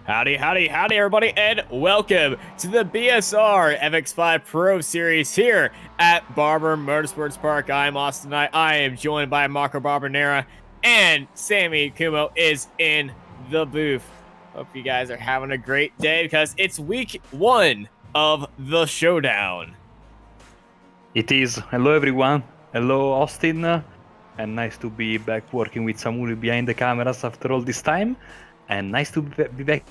Howdy, howdy, howdy, everybody, and welcome to the BSR MX5 Pro Series here at Barber Motorsports Park. I'm Austin Knight. I am joined by Marco Barbonera, and Sammy Kumo is in the booth. Hope you guys are having a great day because it's week one of the showdown. It is. Hello, everyone. Hello, Austin. And nice to be back working with Samuli behind the cameras after all this time. And nice to be back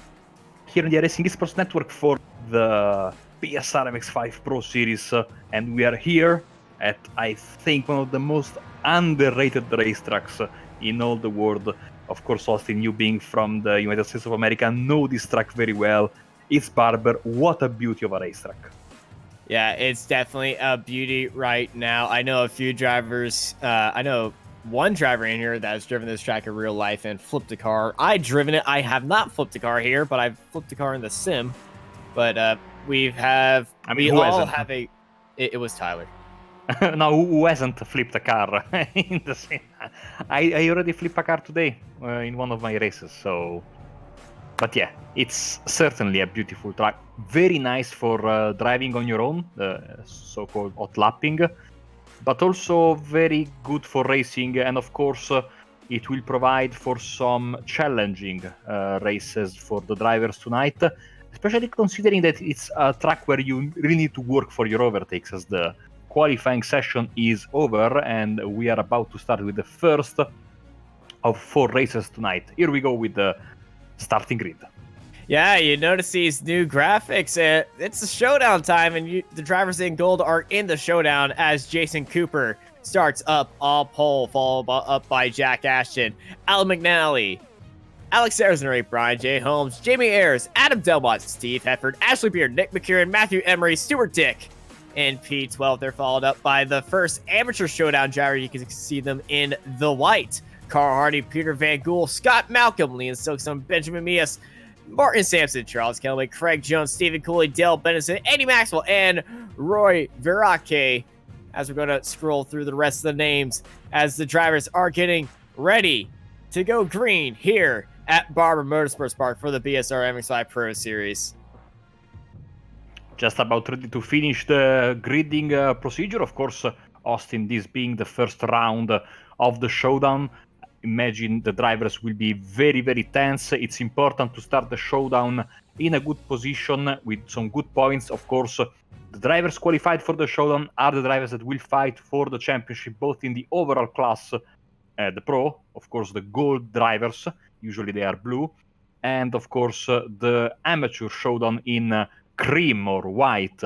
here on the iRacing Esports Network for the BSR MX5 Pro Series. And we are here at, I think, one of the most underrated racetracks in all the world. Of course, Austin, you being from the United States of America, know this track very well. It's Barber. What a beauty of a racetrack. Yeah, it's definitely a beauty right now. I know a few drivers. I know one driver in here that's driven this track in real life and flipped a car. I've driven it. I have not flipped a car here, but I've flipped a car in the sim. But we all have a. It was Tyler. No, who hasn't flipped a car in the sim? I already flipped a car today in one of my races. So, but yeah, it's certainly a beautiful track. Very nice for driving on your own, so-called hot lapping, but also very good for racing. And of course, it will provide for some challenging races for the drivers tonight, especially considering that it's a track where you really need to work for your overtakes, as the qualifying session is over and we are about to start with the first of 4 races tonight. Here we go with the starting grid. Yeah, you notice these new graphics. It's a showdown time, and the drivers in gold are in the showdown as Jason Cooper starts up all pole, followed up by Jack Ashton, Alan McNally, Alex Arizona, Brian J. Holmes, Jamie Ayers, Adam Delmont, Steve Hefford, Ashley Beard, Nick McCurran, Matthew Emery, Stuart Dick. In P12, they're followed up by the first amateur showdown driver. You can see them in the white. Carl Hardy, Peter Van Gool, Scott Malcolm, Leon Silkstone, Benjamin Mias, Martin Sampson, Charles Kellaway, Craig Jones, Stephen Cooley, Dale Benison, Andy Maxwell, and Roy Verake. As we're going to scroll through the rest of the names as the drivers are getting ready to go green here at Barber Motorsports Park for the BSR MX5 Pro Series. Just about ready to finish the gridding procedure. Of course, Austin, this being the first round of the showdown, imagine the drivers will be very, very tense. It's important to start the showdown in a good position with some good points. Of course, the drivers qualified for the showdown are the drivers that will fight for the championship, both in the overall class, the pro, of course, the gold drivers, usually they are blue, and of course, the amateur showdown in cream or white.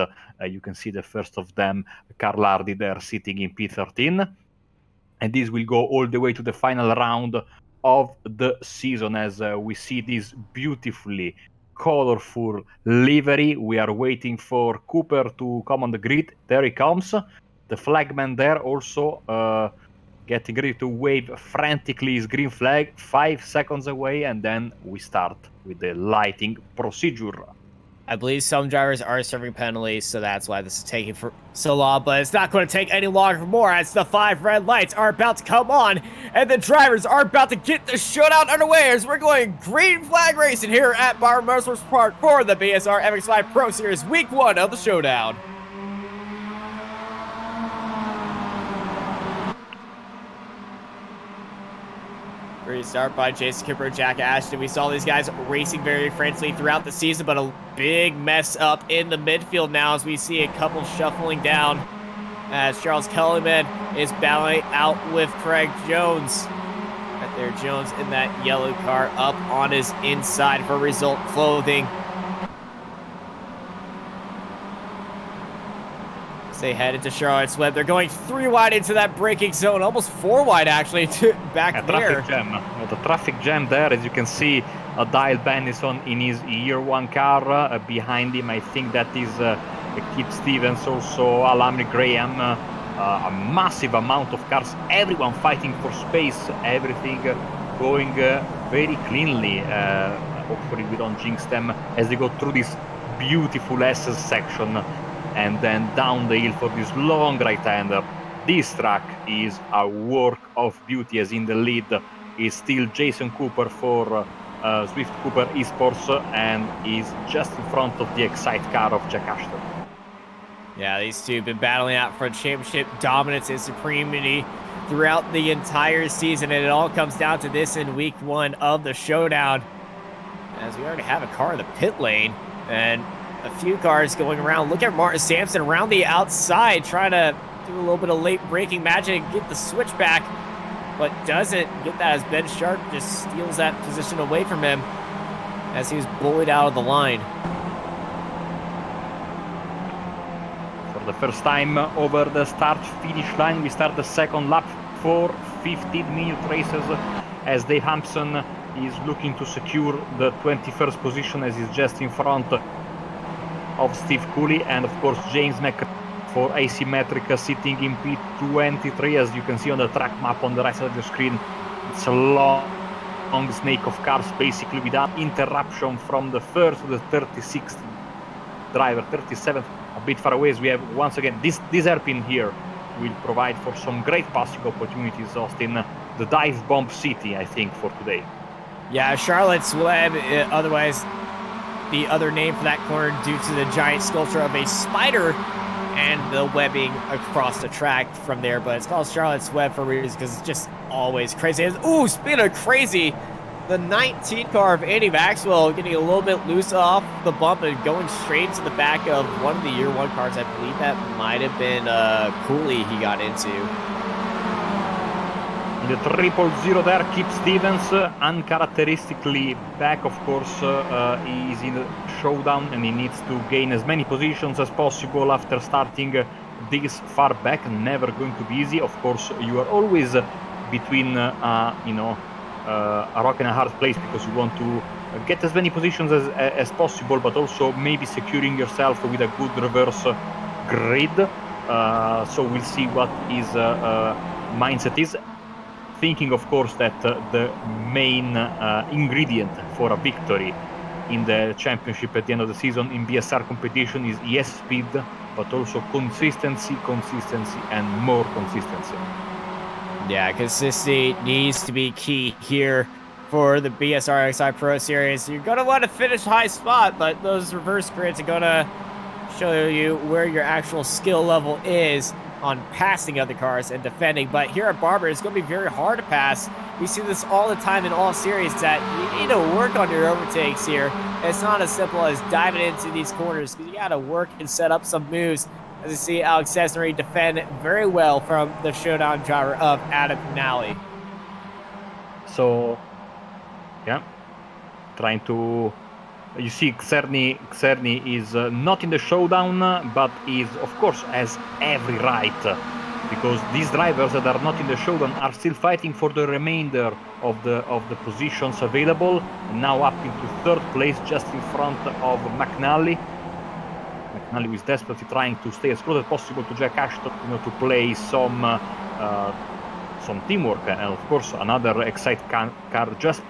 You can see the first of them, Carl Hardy, there sitting in P13. And this will go all the way to the final round of the season as we see this beautifully colorful livery. We are waiting for Cooper to come on the grid. There he comes. The flagman there also getting ready to wave frantically his green flag. 5 seconds away, and then we start with the lighting procedure. I believe some drivers are serving penalties, so that's why this is taking for so long, but it's not going to take any longer for more as the 5 red lights are about to come on, and the drivers are about to get the showdown underway as we're going green flag racing here at Barber Motorsports Park for the BSR MX5 Pro Series Week 1 of the showdown. Restart by Jason Cooper and Jack Ashton. We saw these guys racing very frantically throughout the season, but a big mess up in the midfield now as we see a couple shuffling down as Charles Kellyman is battling out with Craig Jones. Right there, Jones in that yellow car up on his inside for Result Clothing. They head into Charlotte's Web. They're going 3 wide into that braking zone, almost 4 wide actually back there. The traffic jam there, as you can see, Dial Benison in his year 1 car. Behind him, I think that is Kip Stevens, also Alamri Graham. A massive amount of cars, everyone fighting for space, everything going very cleanly. Hopefully we don't jinx them as they go through this beautiful SS section and then down the hill for this long right-hander. This track is a work of beauty, as in the lead is still Jason Cooper for Swift Cooper Esports and is just in front of the Excite car of Jack Ashton. Yeah, these two have been battling out for championship dominance and supremacy throughout the entire season, and it all comes down to this in week 1 of the showdown. As we already have a car in the pit lane, and a few cars going around. Look at Martin Sampson around the outside, trying to do a little bit of late braking magic and get the switch back, but doesn't get that as Ben Sharp just steals that position away from him as he was bullied out of the line. For the first time over the start-finish line, we start the second lap for 15-minute races as Dave Hampson is looking to secure the 21st position as he's just in front of Steve Cooley, and of course James Mc for Asymmetric sitting in P23. As you can see on the track map on the right side of the screen, it's a long snake of cars basically without interruption from the first to the 36th driver, 37th a bit far away. As we have once again this hairpin here will provide for some great passing opportunities, Austin. The dive bomb city, I think, for today. Yeah, Charlotte's Web, otherwise the other name for that corner due to the giant sculpture of a spider and the webbing across the track from there. But it's called Charlotte's Web for reasons because it's just always crazy. Ooh, speaking of crazy, the 19 car of Andy Maxwell getting a little bit loose off the bump and going straight to the back of one of the year 1 cars. I believe that might have been Cooley he got into. The 000 there, Kip Stevens, uncharacteristically back, of course. He is in the showdown and he needs to gain as many positions as possible after starting this far back. Never going to be easy. Of course, you are always between, a rock and a hard place because you want to get as many positions as possible, but also maybe securing yourself with a good reverse grid. So we'll see what his mindset is. Thinking, of course, that the main ingredient for a victory in the championship at the end of the season in BSR competition is yes, speed, but also consistency, and more consistency. Yeah, consistency needs to be key here for the BSR MX5 Pro Series. You're going to want to finish high spot, but those reverse grids are going to show you where your actual skill level is on passing other cars and defending. But here at Barber, it's going to be very hard to pass. We see this all the time in all series that you need to work on your overtakes here. It's not as simple as diving into these corners because you got to work and set up some moves. As you see Alex Cesnary defend very well from the showdown driver of Adam Nally. So, yeah, trying to... You see Czerny is not in the showdown, but is, of course, has every right, because these drivers that are not in the showdown are still fighting for the remainder of the positions available. Now up into 3rd place, just in front of McNally. McNally is desperately trying to stay as close as possible to Jack Ashton, to play some teamwork, and of course another Excite car just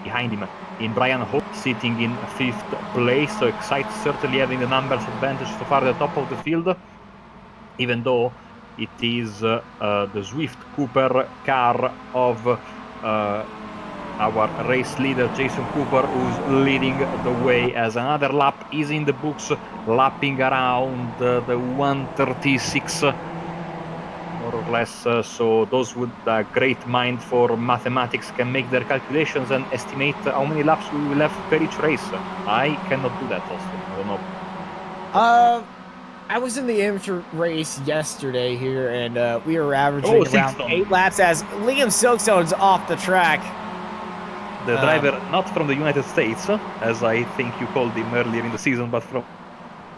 behind him in Brian Hope, sitting in 5th place. So Excite certainly having the numbers advantage so far at the top of the field, even though it is the Swift Cooper car of our race leader Jason Cooper, who's leading the way as another lap is in the books, lapping around the 136 more or less. So those with a great mind for mathematics can make their calculations and estimate how many laps we will have per each race. I cannot do that, Austin. I don't know. I was in the amateur race yesterday here, and we were averaging around 8 laps as Liam Silkstone's off the track. The driver not from the United States, as I think you called him earlier in the season, but from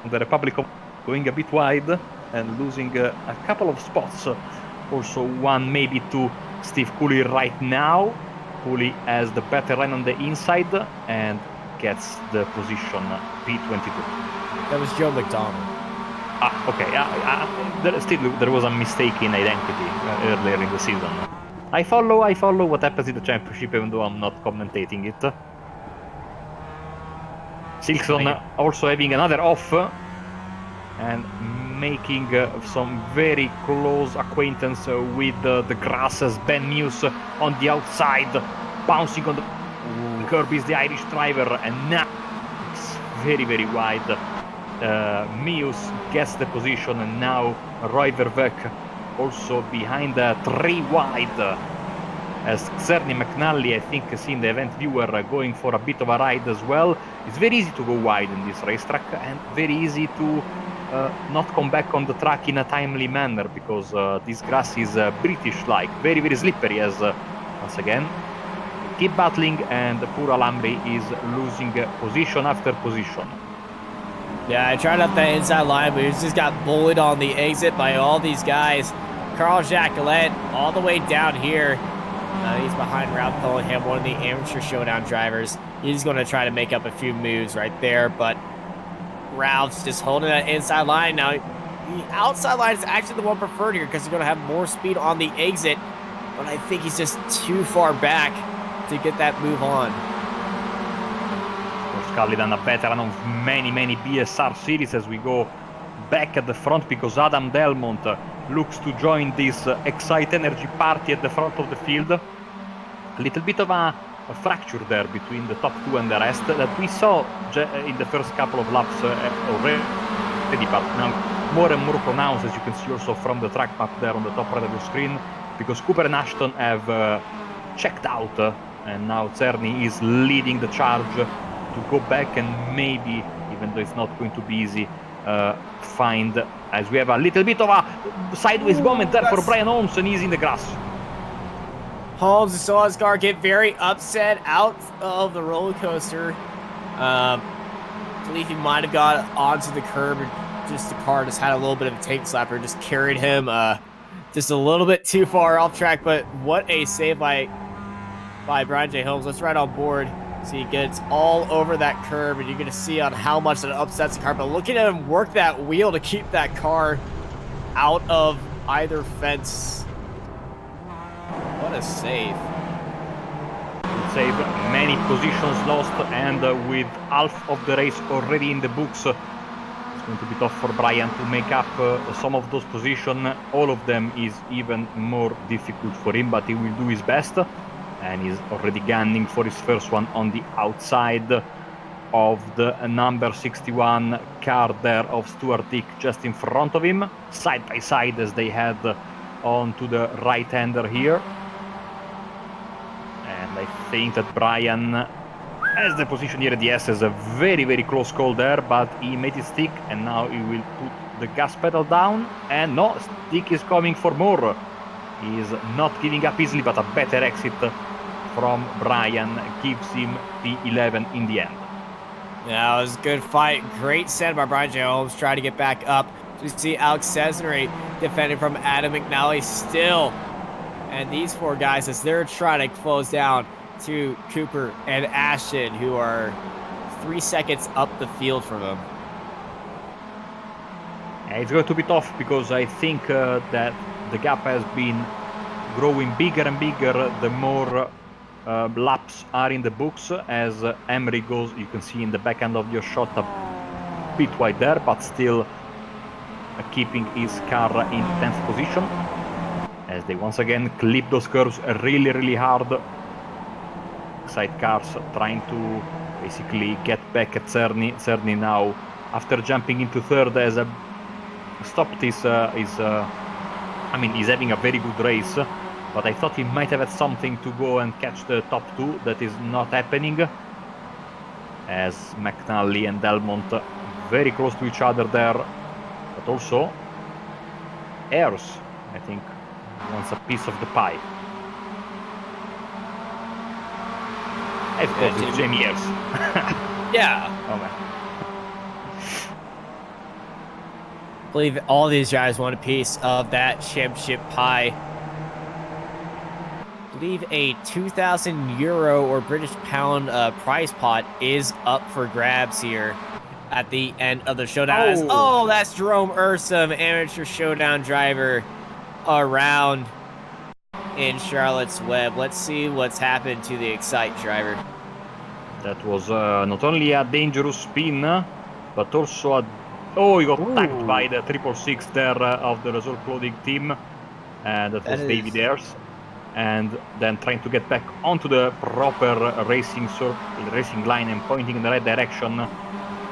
the Republic of, going a bit wide and losing a couple of spots. Also one maybe to Steve Cooley right now. Cooley has the better line on the inside and gets the position P22. That was Joe McDonald. Okay. There was a mistake in identity earlier in the season. I follow what happens in the championship, even though I'm not commentating it. Silkson also having another off and making some very close acquaintance with the grasses. Ben Muse on the outside, bouncing on the curb is the Irish driver, and now it's very, very wide. Mius gets the position, and now Roy Verbeek also behind 3 wide. As Cerny McNally, I think, seeing the event viewer going for a bit of a ride as well. It's very easy to go wide in this racetrack, and very easy to not come back on the track in a timely manner, because this grass is British-like, very, very slippery, as once again keep battling, and poor Alhambri is losing position after position. Yeah, I tried up that inside line, but he just got bullied on the exit by all these guys. Carl Jacqueline all the way down here. He's behind Ralph Cullingham, one of the amateur showdown drivers. He's going to try to make up a few moves right there, but Ralph's just holding that inside line. Now, the outside line is actually the one preferred here because he's going to have more speed on the exit, but I think he's just too far back to get that move on. Cullinan, a veteran of many, many BSR series, as we go back at the front, because Adam Delmont looks to join this Excite Energy party at the front of the field. A little bit of a fracture there between the top two and the rest that we saw in the first couple of laps already, but now more and more pronounced, as you can see also from the track map there on the top right of your screen, because Cooper and Ashton have checked out, and now Cerny is leading the charge to go back and maybe, even though it's not going to be easy, find, as we have a little bit of a sideways moment there for Brian Holmes, and he's in the grass. Holmes saw his car get very upset out of the roller coaster. I believe he might have got onto the curb, and just the car just had a little bit of a tank slapper, just carried him just a little bit too far off track. But what a save by Brian J. Holmes. Let's ride on board. So he gets all over that curb, and you're going to see on how much that upsets the car. But looking at him work that wheel to keep that car out of either fence. What a save. Save, many positions lost, and with half of the race already in the books, it's going to be tough for Brian to make up some of those positions. All of them is even more difficult for him, but he will do his best. And he's already gunning for his first one on the outside of the number 61 car there of Stuart Dick, just in front of him, side by side as they head on to the right-hander here. And I think that Brian has the position here at the S, as a very, very close call there, but he made it stick, and now he will put the gas pedal down. And no, Stick is coming for more. He is not giving up easily, but a better exit from Brian gives him P11 in the end. Yeah, it was a good fight. Great set by Brian J. Holmes, trying to get back up. You see Alex Cesare defending from Adam McNally still. And these four guys, as they're trying to close down to Cooper and Ashton, who are 3 seconds up the field from them. It's going to be tough, because I think that the gap has been growing bigger and bigger the more laps are in the books, as Emery goes, you can see in the back end of your shot, a bit wide there, but still keeping his car in 10th position, as they once again clip those curves really, really hard. Side cars trying to basically get back at Cerny. Cerny now, after jumping into third, has stopped his I mean, he's having a very good race, but I thought he might have had something to go and catch the top two. That is not happening, as McNally and Delmont very close to each other there, but also Ayers, I think, wants a piece of the pie. Of course, it's Jamie Ayers. Yeah. Oh, man. I believe all these guys want a piece of that championship pie. I believe a €2,000 or British pound prize pot is up for grabs here at the end of the showdown. Oh, that's Jerome Ursum, amateur showdown driver, around in Charlotte's Web. Let's see what's happened to the Excite driver. That was not only a dangerous spin, but also a... Oh, he got tagged by the 666 there of the Result Clothing team. That was David Ayers. and then trying to get back onto the proper racing line and pointing in the right direction.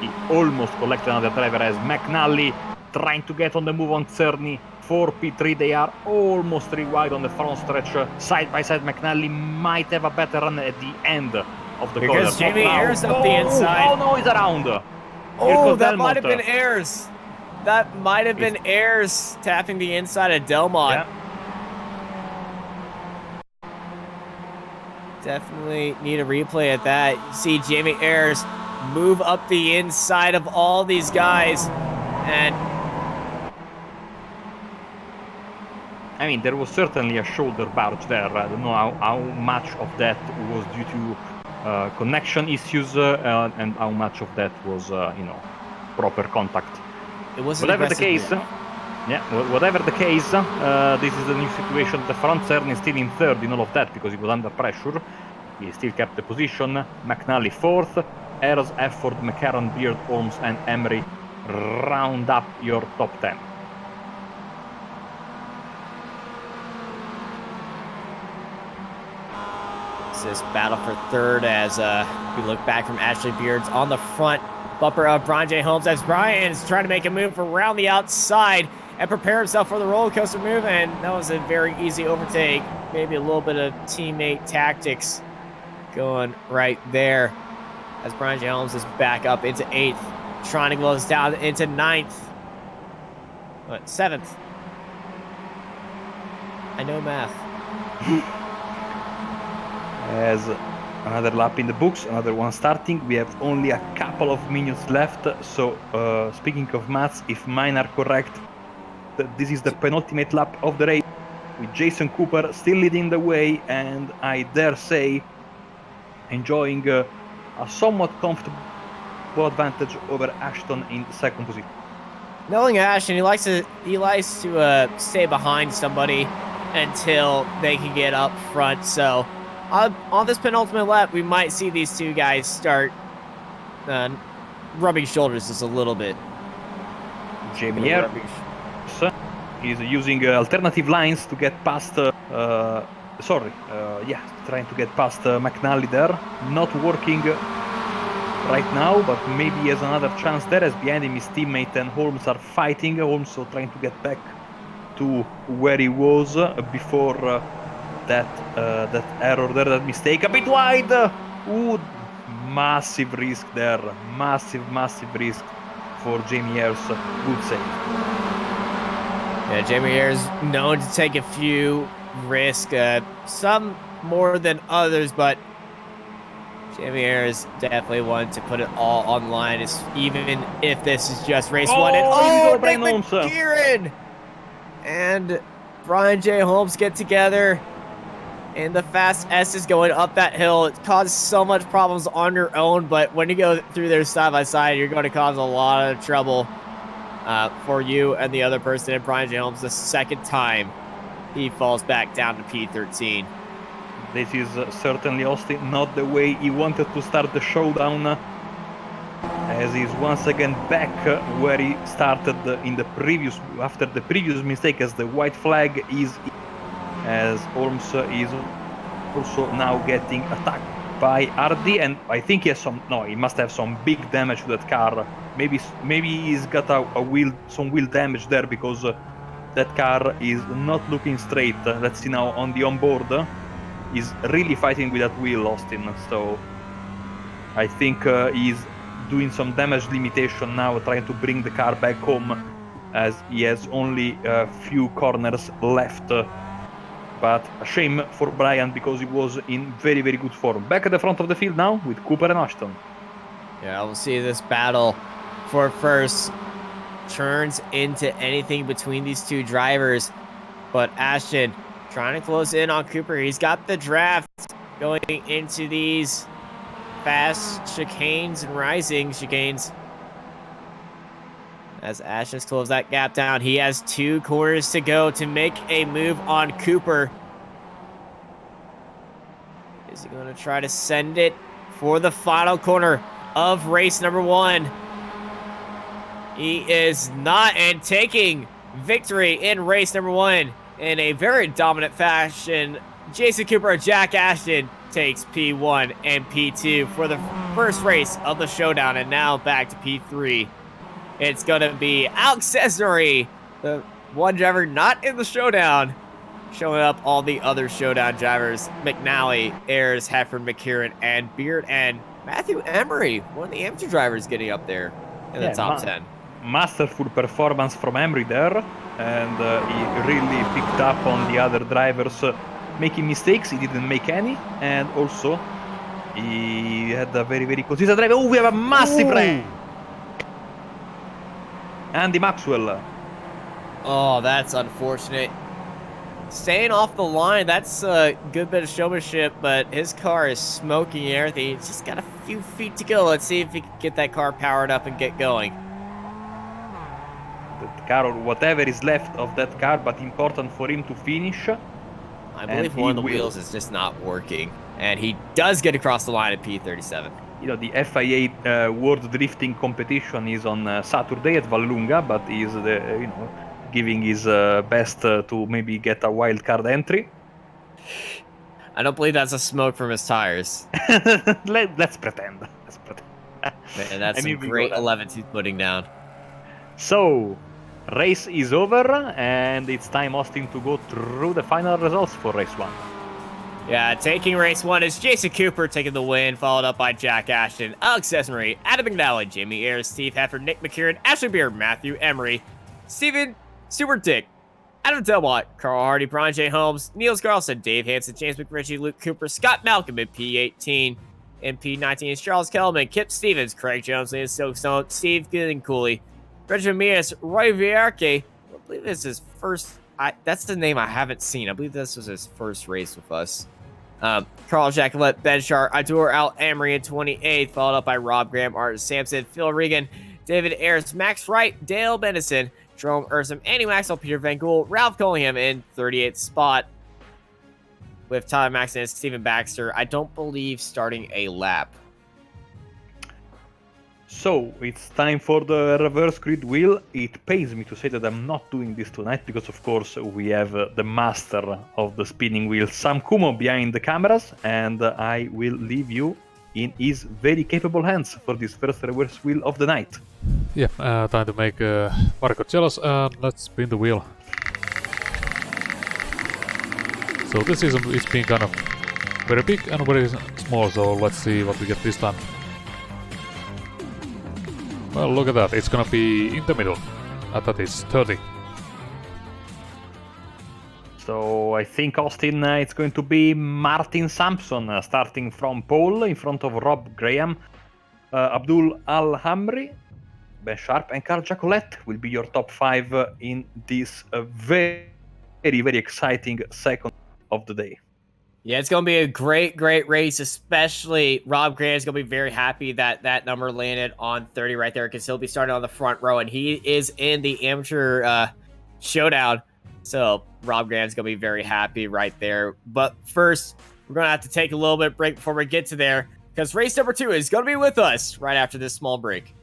He almost collected another driver as McNally trying to get on the move on Cerny for P3. They are almost 3 wide on the front stretch. Side by side, McNally might have a better run at the end of the corner. Because Jamie Ayres up the inside. Oh no, he's around. Oh, that might have been Ayres. That might have been Ayres tapping the inside of Delmont. Yeah. Definitely need a replay at that. You see Jamie Ayres move up the inside of all these guys, and I mean, there was certainly a shoulder barge there. I don't know how much of that was due to connection issues and how much of that was, proper contact. It was whatever the case. Whatever the case, this is a new situation. The front Cern is still in third in all of that because he was under pressure. He still kept the position. McNally fourth. Ayres, Efford, McCarron, Beard, Holmes, and Emery round up your top 10. This battle for third as we look back from Ashley Beards on the front bumper of Brian J. Holmes as Brian's trying to make a move around the outside and prepare himself for the roller coaster move, and that was a very easy overtake. Maybe a little bit of teammate tactics going right there as Brian J. Holmes is back up into 8th, trying to close down into 9th. What, 7th? I know math. As another lap in the books, another one starting. We have only a couple of minutes left. So, speaking of maths, if mine are correct, this is the penultimate lap of the race, with Jason Cooper still leading the way, and I dare say, enjoying a somewhat comfortable advantage over Ashton in second position. Knowing Ashton, he likes to stay behind somebody until they can get up front. So on this penultimate lap, we might see these two guys start rubbing shoulders just a little bit. Jamie Ayres is using alternative lines to get past. Trying to get past McNally there. Not working right now, but maybe he has another chance there, as behind him his teammate and Holmes are fighting. Also trying to get back to where he was before that error there, that mistake. A bit wide. Ooh, massive risk there. Massive risk for Jamie Ayres. Good save. Yeah, Jamie Ayres known to take a few risks, some more than others, but Jamie Ayres definitely wanted to put it all on the line, even if this is just race one. And Nick McGearan and Brian J. Holmes get together, and the fast S is going up that hill. It causes so much problems on your own, but when you go through there side by side, you're going to cause a lot of trouble for you and the other person. And Brian J. Holmes, the second time he falls back down to P13. This is certainly, Austin, not the way he wanted to start the showdown, as he's once again back where he started after the previous mistake, as the white flag is, as Holmes is also now getting attacked by RD, and I think he must have some big damage to that car. Maybe he's got some wheel damage there, because that car is not looking straight. Let's see now on the onboard. He's really fighting with that wheel, Austin. So I think he's doing some damage limitation now, trying to bring the car back home, as he has only a few corners left. But a shame for Brian, because he was in very good form. Back at the front of the field now with Cooper and Ashton. Yeah, we'll see this battle for first turns into anything between these two drivers, but Ashton trying to close in on Cooper. He's got the draft going into these fast chicanes and rising chicanes. As Ashton's closed that gap down, he has 2 corners to go to make a move on Cooper. Is he going to try to send it for the final corner of race number 1? He is not, and taking victory in race number 1 in a very dominant fashion Jason Cooper and Jack Ashton takes P1 and P2 for the first race of the showdown, and now back to P3. It's going to be Alex Cesare, the one driver not in the showdown, showing up all the other showdown drivers. McNally, Ayers, Heffern, McKieran, and Beard, and Matthew Emery, one of the amateur drivers getting up there in the top 10. Masterful performance from Emery there, and he really picked up on the other drivers making mistakes. He didn't make any, and also he had a very, very consistent drive. Oh, we have a massive wreck! Andy Maxwell. Oh, that's unfortunate. Staying off the line, that's a good bit of showmanship, but his car is smoking and everything. He's just got a few feet to go. Let's see if he can get that car powered up and get going. That car, or whatever is left of that car, but important for him to finish. I believe one of the wheels is just not working, and he does get across the line at P37. You know, the FIA World Drifting competition is on Saturday at Vallelunga, but he's giving his best to maybe get a wild card entry. I don't believe that's a smoke from his tires. Let's pretend. Man, that's some great 11th he's putting down. So, race is over, and it's time, Austin, to go through the final results for race 1. Yeah, taking race 1 is Jason Cooper taking the win, followed up by Jack Ashton, Alex Cesare, Adam McNally, Jamie Ayers, Steve Heffern, Nick McKieran, Ashley Beard, Matthew Emery, Steven Stewart Dick, Adam Delwatt, Carl Hardy, Brian J. Holmes, Niels Carlson, Dave Hansen, James McRitchie, Luke Cooper, Scott Malcolm in P18. In P19 is Charles Kellerman, Kip Stevens, Craig Jones, Liam Stokestone, Steve Cooley, Benjamin Mias, Roy Vierke. I believe this is his first. That's the name I haven't seen. I believe this was his first race with us. Carl Jacqueline, Ben Sharp, Idur Al Amory in 28th, followed up by Rob Graham, Art Sampson, Phil Regan, David Ayers, Max Wright, Dale Bennison, Jerome Ursum, Andy Maxwell, Peter Van Gool, Ralph Collingham in 38th spot, with Tyler Maxson and Stephen Baxter. I don't believe starting a lap. So, it's time for the reverse grid wheel. It pains me to say that I'm not doing this tonight because, of course, we have the master of the spinning wheel, Sam Kumo, behind the cameras, and I will leave you in his very capable hands for this first reverse wheel of the night. Yeah, time to make Marco jealous, and let's spin the wheel. So this season it's been kind of very big and very small, so let's see what we get this time. Well, look at that, it's gonna be in the middle. That is 30. So I think, Austin, it's going to be Martin Sampson starting from pole in front of Rob Graham. Abdul Al-Hamri, Ben Sharp, and Carl Jacolette will be your top 5 in this very, very exciting second of the day. Yeah, it's going to be a great race, especially Rob Graham is going to be very happy that that number landed on 30 right there because he'll be starting on the front row, and he is in the amateur showdown. So Rob Graham's going to be very happy right there. But first, we're going to have to take a little bit of break before we get to there because race number 2 is going to be with us right after this small break.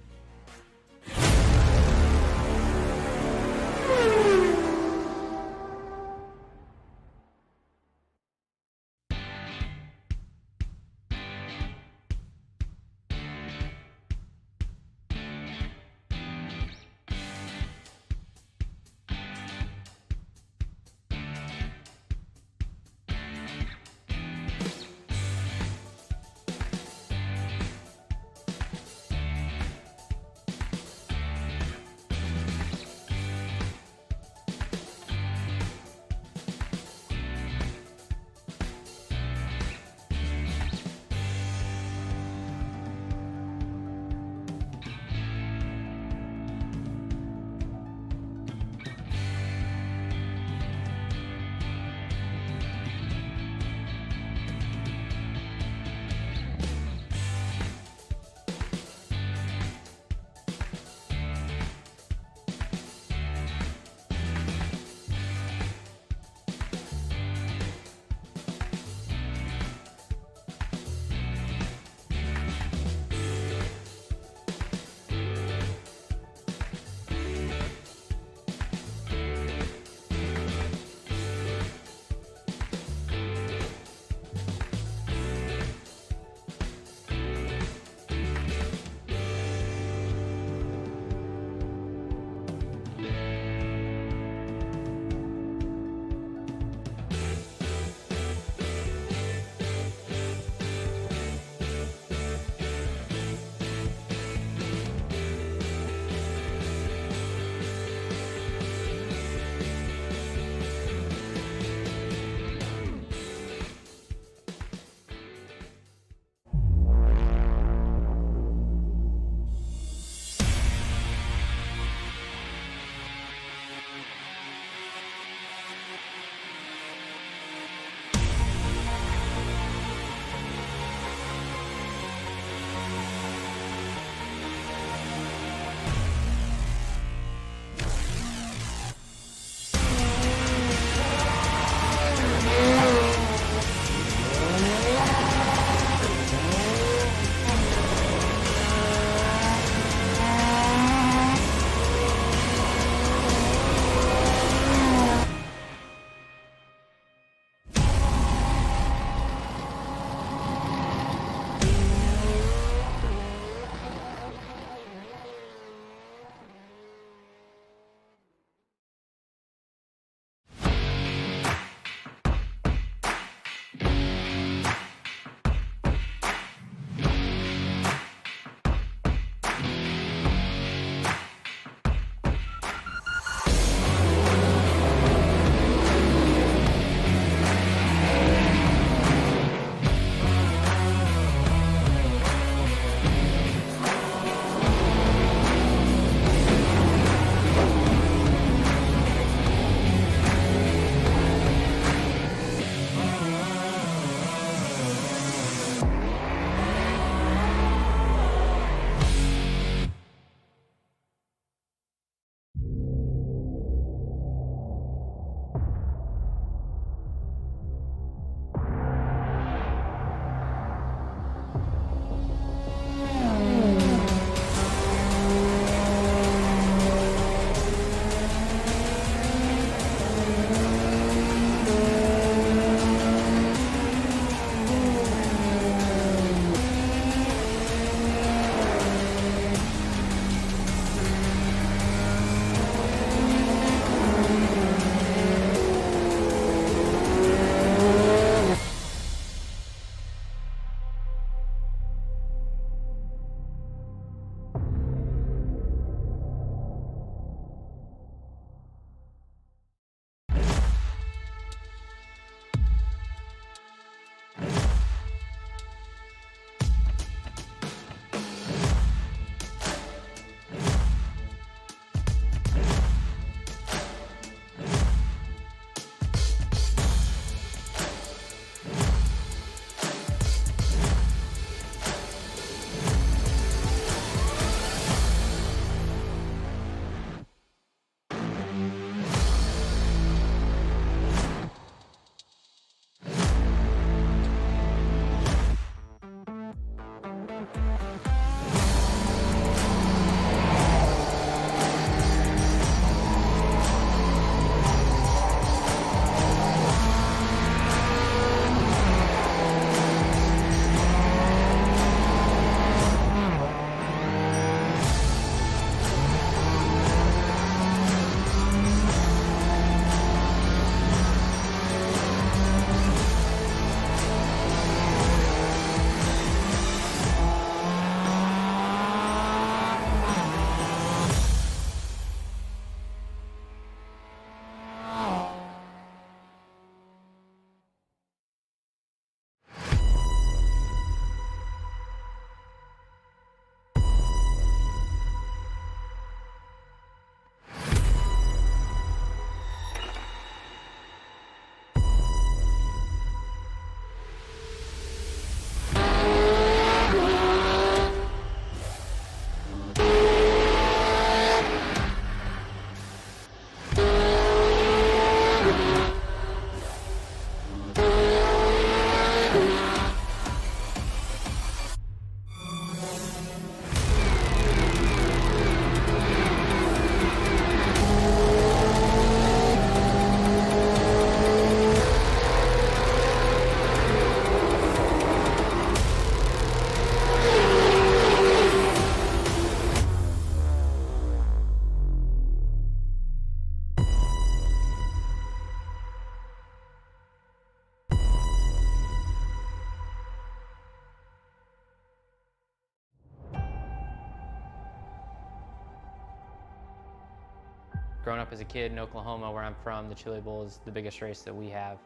Growing up as a kid in Oklahoma, where I'm from, the Chili Bowl is the biggest race that we have.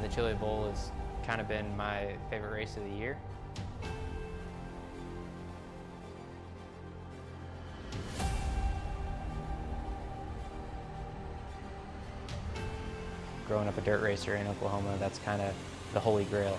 The Chili Bowl has kind of been my favorite race of the year. Growing up a dirt racer in Oklahoma, that's kind of the holy grail.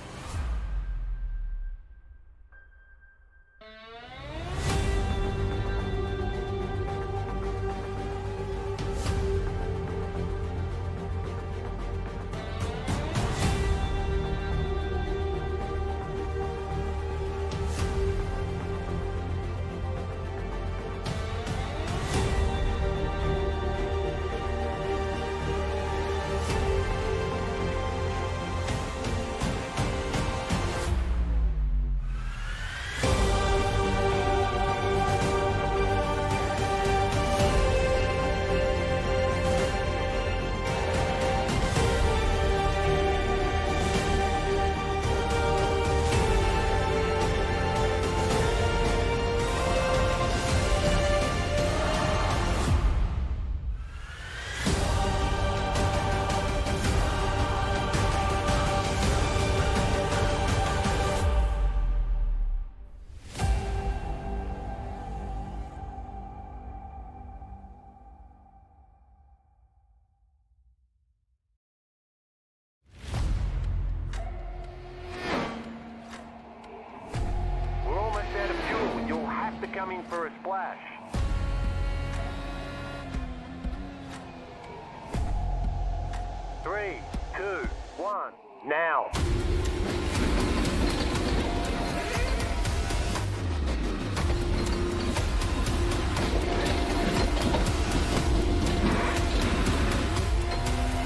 Coming for a splash. Three, two, one, now.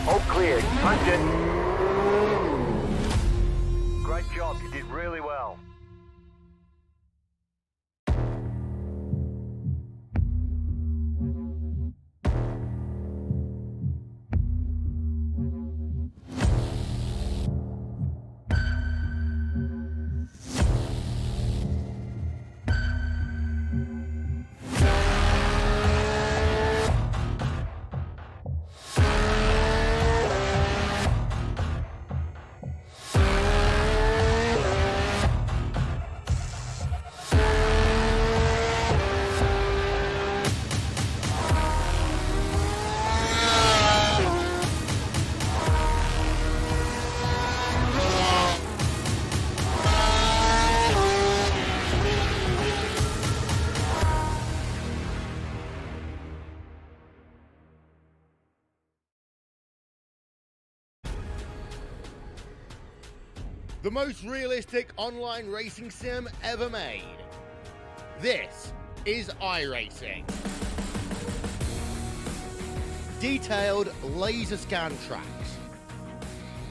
All clear, punch it. Great job, you did really well. The most realistic online racing sim ever made. This is iRacing. Detailed laser scan tracks,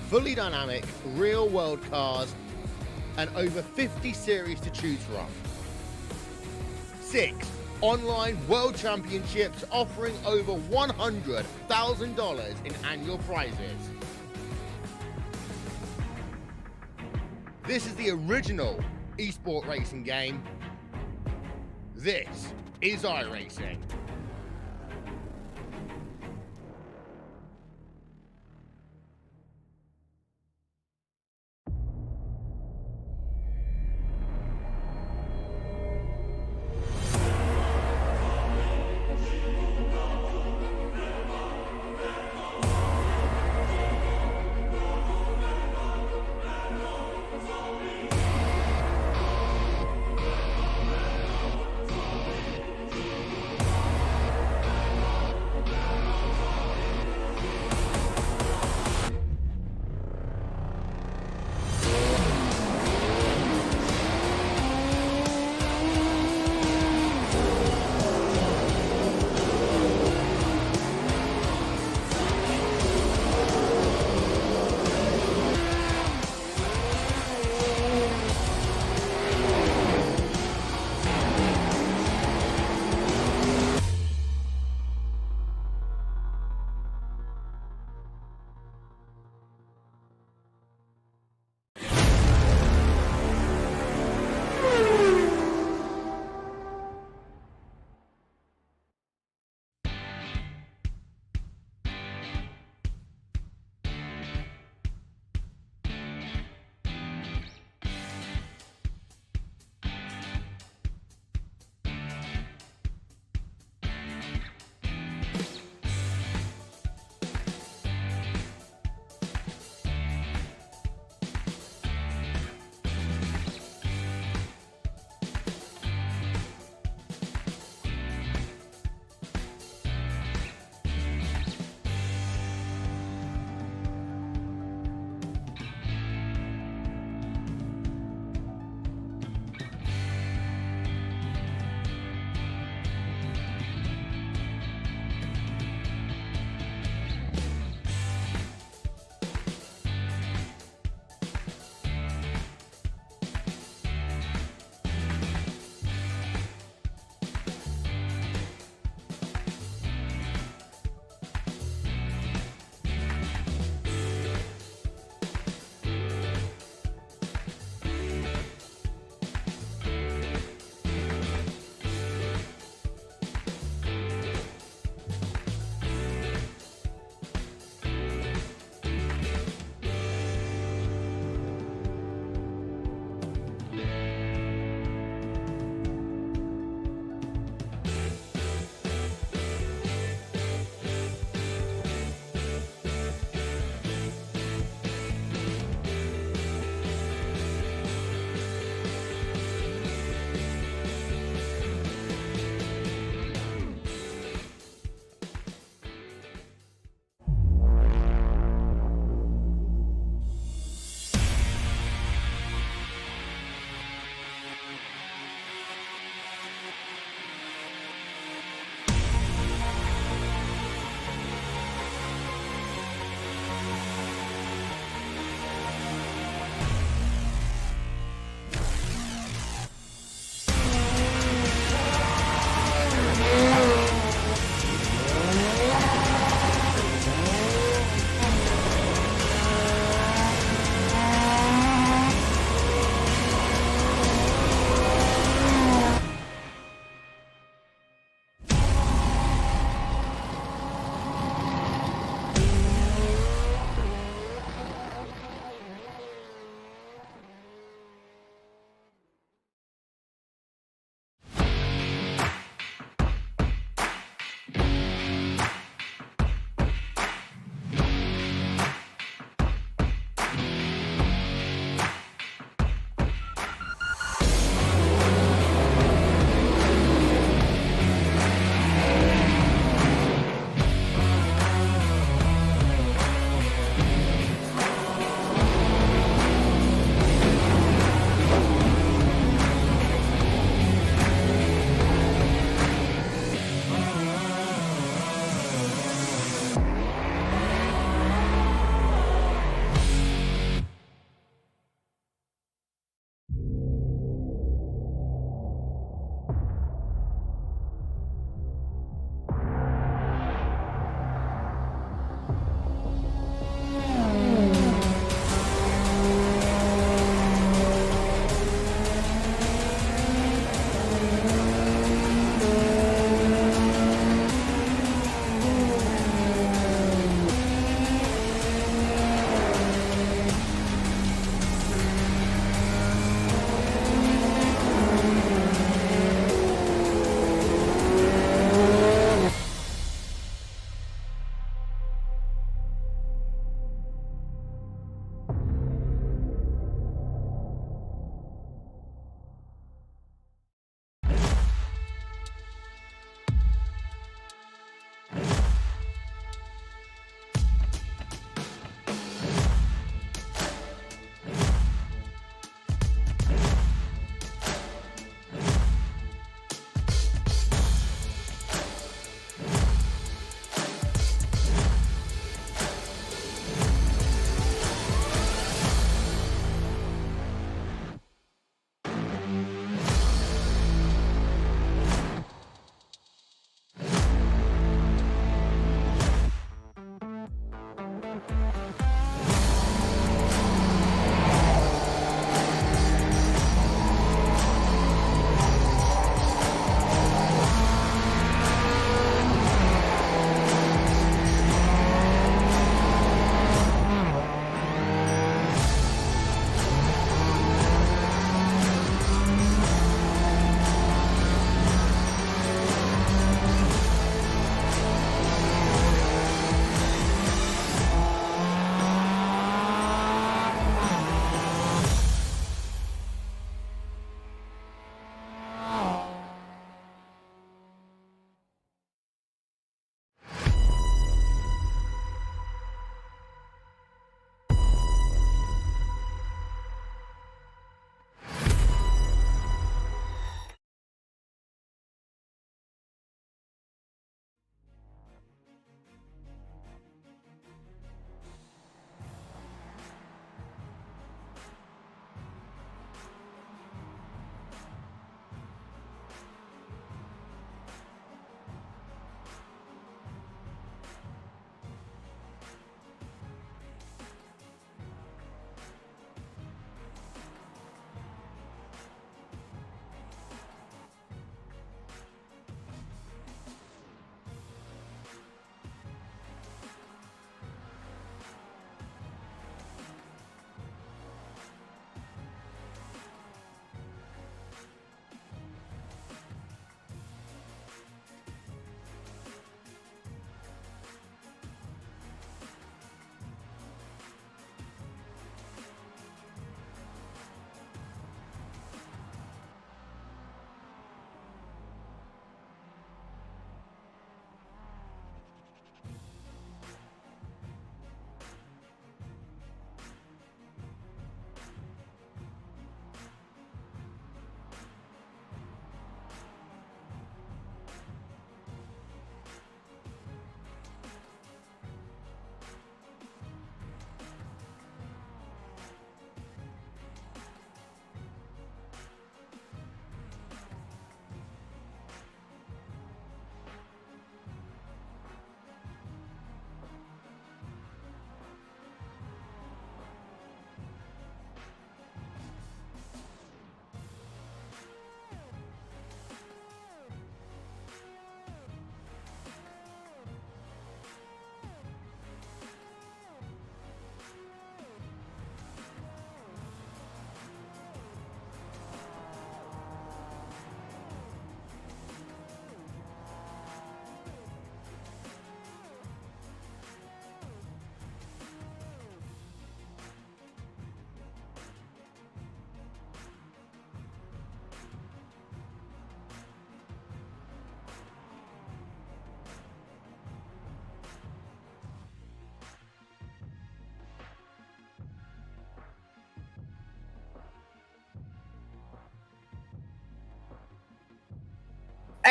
fully dynamic real-world cars, and over 50 series to choose from. 6 online world championships offering over $100,000 in annual prizes. This is the original esport racing game. This is iRacing.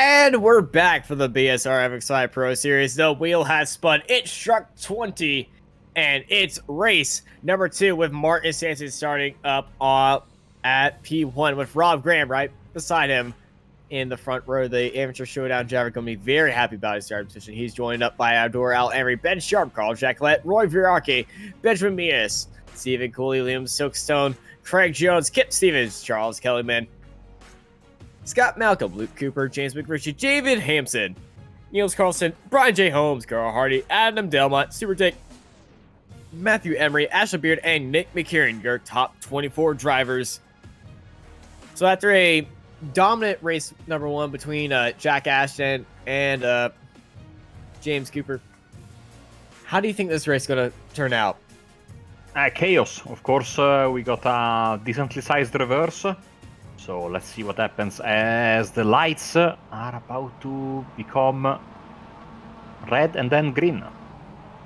And we're back for the BSR MX5 Pro Series. The wheel has spun. It struck 20, and it's race number 2 with Martin Sampson starting up at P1 with Rob Graham right beside him in the front row. The amateur showdown driver going to be very happy about his starting position. He's joined up by Abdur Al-Emery, Ben Sharp, Carl Jacqueline, Roy Viraki, Benjamin Mias, Stephen Cooley, Liam Silkstone, Craig Jones, Kip Stevens, Charles Kellyman, Scott Malcolm, Luke Cooper, James McRitchie, David Hampson, Niels Carlson, Brian J. Holmes, Carl Hardy, Adam Delmont, Super Dick, Matthew Emery, Ashley Beard, and Nick McKieran, your top 24 drivers. So after a dominant race number 1 between Jack Ashton and James Cooper, how do you think this race is going to turn out? Chaos. Of course, we got a decently sized reverse. So let's see what happens as the lights are about to become red and then green.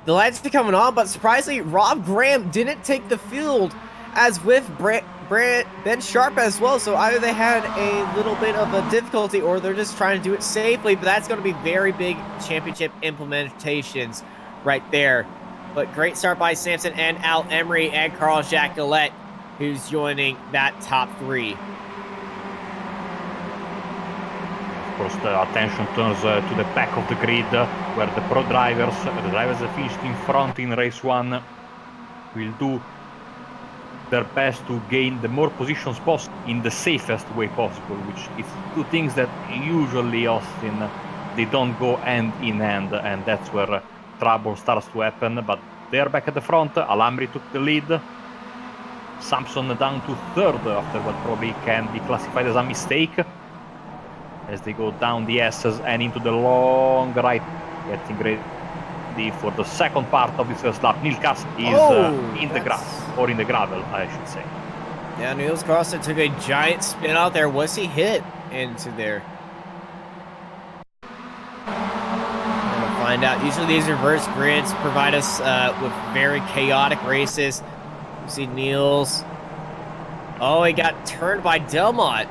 The lights are coming on, but surprisingly, Rob Graham didn't take the field, as with Ben Sharp as well. So either they had a little bit of a difficulty or they're just trying to do it safely, but that's going to be very big championship implementations right there. But great start by Sampson and Al Emery and Carl Jacqueline, who's joining that top 3. Of course, the attention turns to the back of the grid, where the pro drivers, the drivers that finished in front in race 1, will do their best to gain the more positions possible in the safest way possible, which is 2 things that usually, Austin, they don't go hand in hand, and that's where trouble starts to happen. But they're back at the front. Al-Emery took the lead. Sampson down to 3rd after what probably can be classified as a mistake, as they go down the S's and into the long right, getting ready for the second part of this first lap. Neil Cass is in the grass, or in the gravel, I should say. Yeah, Niels Carlson took a giant spin out there. Was he hit into there? We'll find out. Usually these reverse grids provide us with very chaotic races. You see Niels. Oh, he got turned by Delmont.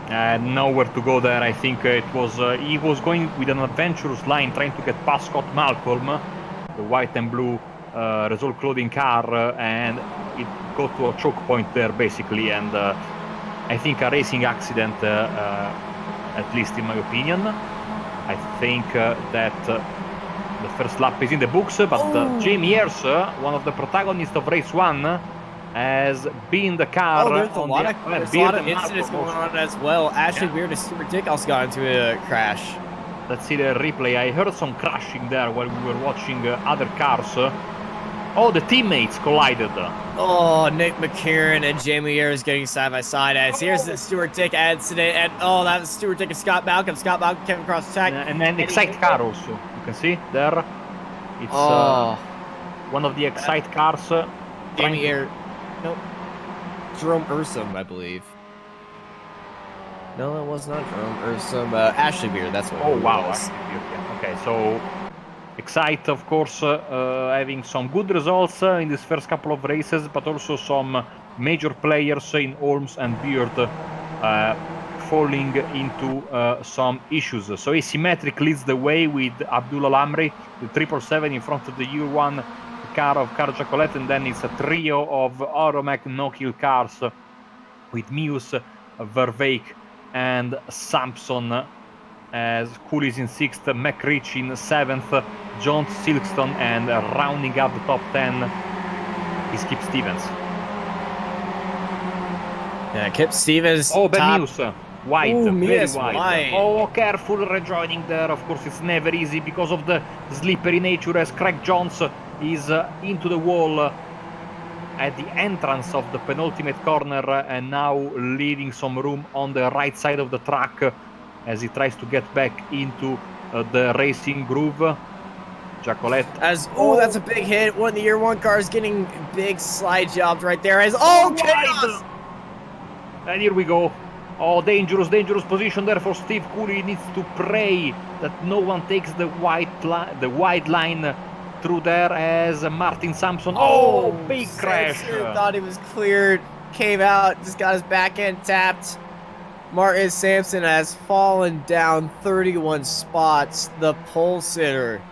Nowhere to go there. I think it was he was going with an adventurous line, trying to get past Scott Malcolm, the white and blue Result clothing car, and it got to a choke point there basically. And I think a racing accident, at least in my opinion. I think that the first lap is in the books, but Jamie Ayres, one of the protagonists of race 1, has been the car. There's a lot of incidents going on as well. Ashley Beard and Stuart Dick also got into a crash. Let's see the replay. I heard some crashing there while we were watching other cars. Oh, the teammates collided. Oh, Nick McKieran and Jamie Ayres getting side by side. As here's the Stuart Dick incident, and that was Stuart Dick and Scott Malcolm. Scott Malcolm came across the track. And then Excite car also. You can see there. It's one of the Excite cars. Jamie Ayres. Nope. Jerome Ursum, I believe. No, it was not Jerome Ursum. Ashley Beard, that's what it was. Okay, so Excite, of course, having some good results in these first couple of races, but also some major players in Holmes and Beard falling into some issues. So Asymmetric leads the way with Abdul Al-Emery, the 777 in front of the U1 car of Carja Colette, and then it's a trio of Automac no-kill cars with Muse, Verveek, and Sampson, as Cooley's in 6th, McRitch in 7th, Jones, Silkstone, and rounding up the top 10 is Kip Stevens. Yeah, Kip Stevens. Oh, Ben Muse. Wide, very wide. Oh, careful rejoining there. Of course, it's never easy because of the slippery nature, as Craig Jones is into the wall at the entrance of the penultimate corner, and now leaving some room on the right side of the track as he tries to get back into the racing groove. Jacolette. That's a big hit. One of the year 1 cars getting big slide jobs right there. Chaos! And here we go. Oh, dangerous position there for Steve Cooley. He needs to pray that no one takes the wide line through there, as Martin Sampson. Oh, big crash. Thought he was cleared, came out, just got his back end tapped. Martin Sampson has fallen down 31 spots. The pole sitter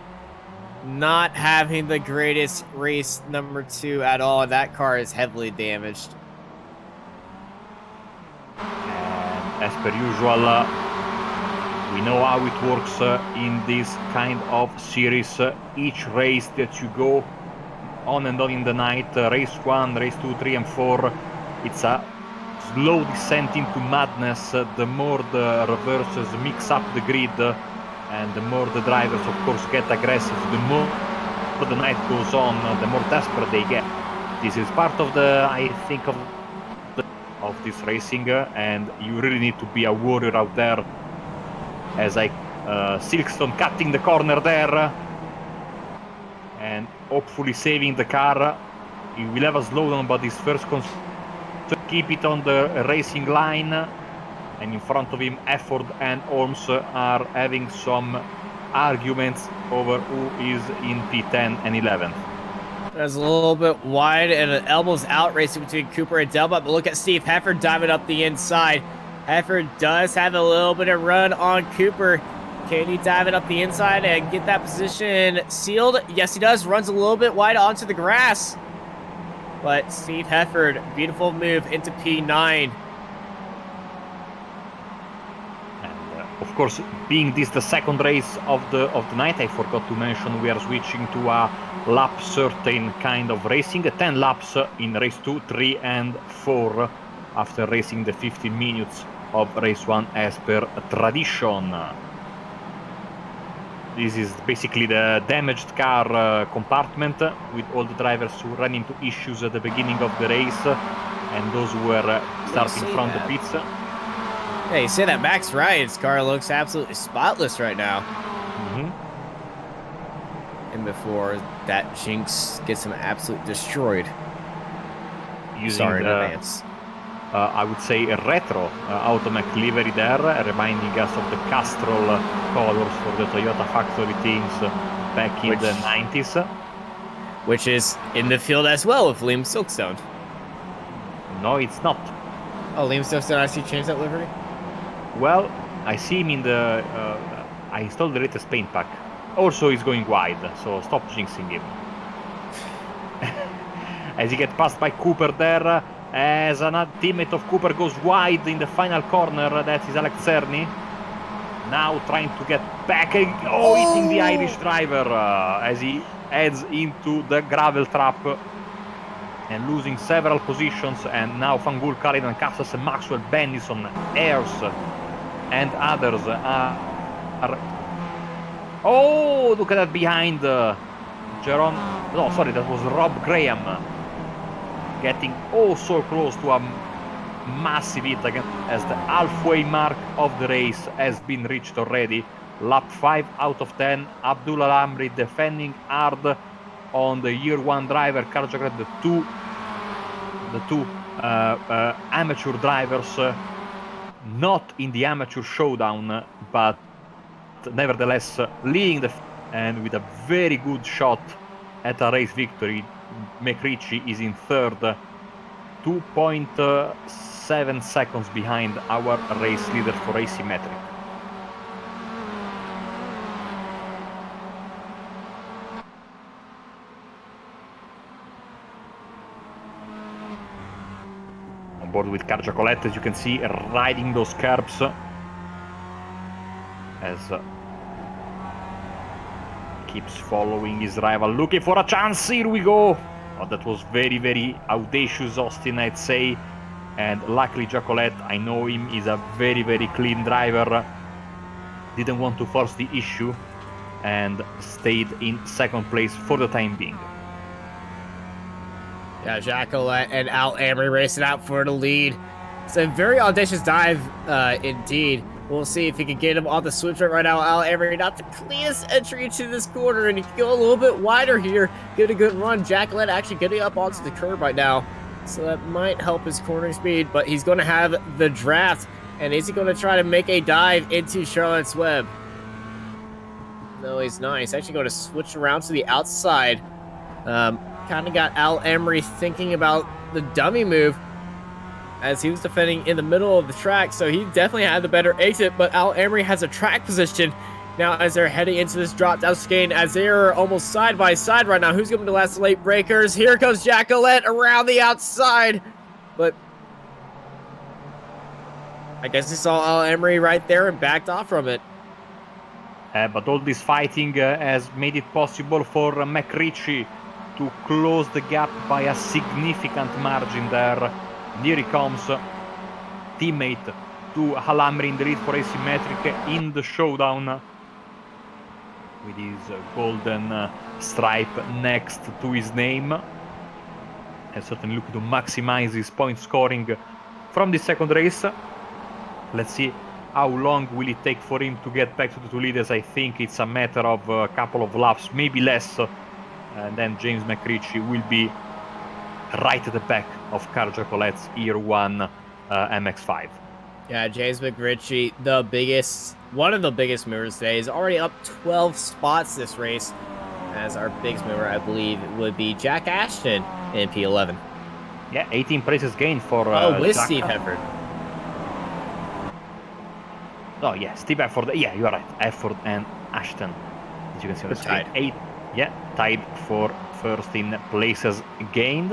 not having the greatest race number 2 at all. That car is heavily damaged. And as per usual, we know how it works in this kind of series. Each race that you go on and on in the night, race 1, race 2, 3 and 4, it's a slow descent into madness. The more the reversers mix up the grid and the more the drivers of course get aggressive, the more the night goes on, the more desperate they get. This is part of the, I think, of this racing, and you really need to be a warrior out there. As Silkstone cutting the corner there and hopefully saving the car. He will have a slowdown, but his first to keep it on the racing line, and in front of him Efford and Holmes are having some arguments over who is in P10 and 11th. There's a little bit wide and an elbows out racing between Cooper and Delbot, but look at Steve Hefford diving up the inside. Hefford does have a little bit of run on Cooper. Can he dive it up the inside and get that position sealed? Yes, he does. Runs a little bit wide onto the grass. But Steve Hefford, beautiful move into P9. Of course, being this the second race of the night, I forgot to mention we are switching to a lap certain kind of racing. 10 laps in race 2, 3 and 4 after racing the 15 minutes of race 1 as per tradition. This is basically the damaged car compartment with all the drivers who ran into issues at the beginning of the race and those who were starting from the pits. Yeah, you say that Max Ryan's car looks absolutely spotless right now. And before that Jinx gets him absolutely destroyed. Sorry in advance. I would say a retro Automech livery there, reminding us of the Castrol colors for the Toyota factory teams back in the 90s. Which is in the field as well with Liam Silkstone. No, it's not. Oh, Liam Silkstone actually changed that livery? Well, I see him in the... I installed the latest paint pack. Also, he's going wide, so stop jinxing him. As he gets passed by Cooper there, as another teammate of Cooper goes wide in the final corner, that is Alex Cerny. Now trying to get back, hitting the Irish driver as he heads into the gravel trap and losing several positions. And now Fangul, Karinan, Casas, Maxwell, Bennison, Ayers and others are... Oh, look at that behind Jerome. No, sorry, that was Rob Graham. Getting so close to a massive hit again, as the halfway mark of the race has been reached already. Lap 5 out of 10. Abdullah Lamri defending hard on the year 1 driver, Karjagrat, the two amateur drivers, not in the amateur showdown, but nevertheless leading the and with a very good shot at a race victory. McRitchie is in third, 2.7 seconds behind our race leader for asymmetric. On board with Karja Colette, as you can see, riding those curbs as keeps following his rival, looking for a chance. Here we go. Oh, that was very, very audacious, Austin, I'd say. And luckily, Jacolette, I know him, is a very, very clean driver. Didn't want to force the issue and stayed in second place for the time being. Yeah, Jacolette and Al Amory racing out for the lead. It's a very audacious dive indeed. We'll see if he can get him on the switch right now. Al Amory, not the cleanest entry into this corner, and he can go a little bit wider here. Get a good run. Jacolette actually getting up onto the curb right now, so that might help his cornering speed, but he's going to have the draft. And is he going to try to make a dive into Charlotte's Web? No, he's not. He's actually going to switch around to the outside. Kind of got Al Emery thinking about the dummy move. as he was defending in the middle of the track, so he definitely had the better exit, but Al Emery has a track position now as they're heading into this drop-down chicane, as they're almost side by side right now. Who's going to be the last late breakers? Here comes Jack Gillette around the outside, but I guess he saw Al Emery right there and backed off from it. But all this fighting has made it possible for McRitchie to close the gap by a significant margin there. Here he comes, teammate to Al Emery in the lead for Asymmetric in the showdown, with his golden stripe next to his name. And certainly looking to maximize his point scoring from the second race. Let's see how long will it take for him to get back to the 2 leaders. I think it's a matter of a couple of laps, maybe less. And then James McRitchie will be right at the back of Carl Giacolette's Year 1 MX5. Yeah, James McRitchie, one of the biggest movers today, is already up 12 spots this race, as our biggest mover, I believe, would be Jack Ashton in P11. Yeah, 18 places gained for with Jack. Steve Hefford. Oh yeah, Steve Hefford. Yeah, you are right. Hefford and Ashton, as you can see on the screen. Tied. Tied for first in places gained.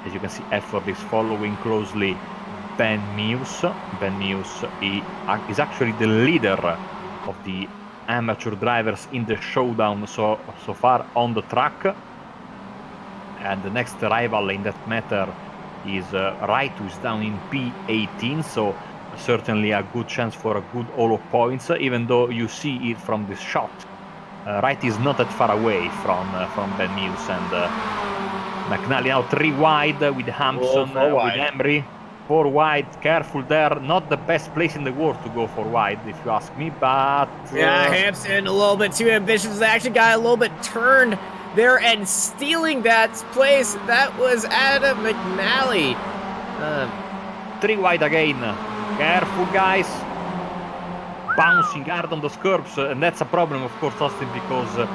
As you can see, Hefford is following closely Ben Mews. Ben Mews is actually the leader of the amateur drivers in the showdown so far on the track. And the next rival in that matter is Wright, who is down in P18. So certainly a good chance for a good all of points, even though you see it from this shot. Wright is not that far away from Ben Mews, and McNally now 3 wide with Hampson, with Emery. 4 wide, careful there. Not the best place in the world to go 4 wide, if you ask me, but... Yeah, Hampson a little bit too ambitious. They actually got a little bit turned there and stealing that place. That was Adam McNally. 3 wide again. Careful, guys. Bouncing hard on those curbs, and that's a problem, of course, Austin, because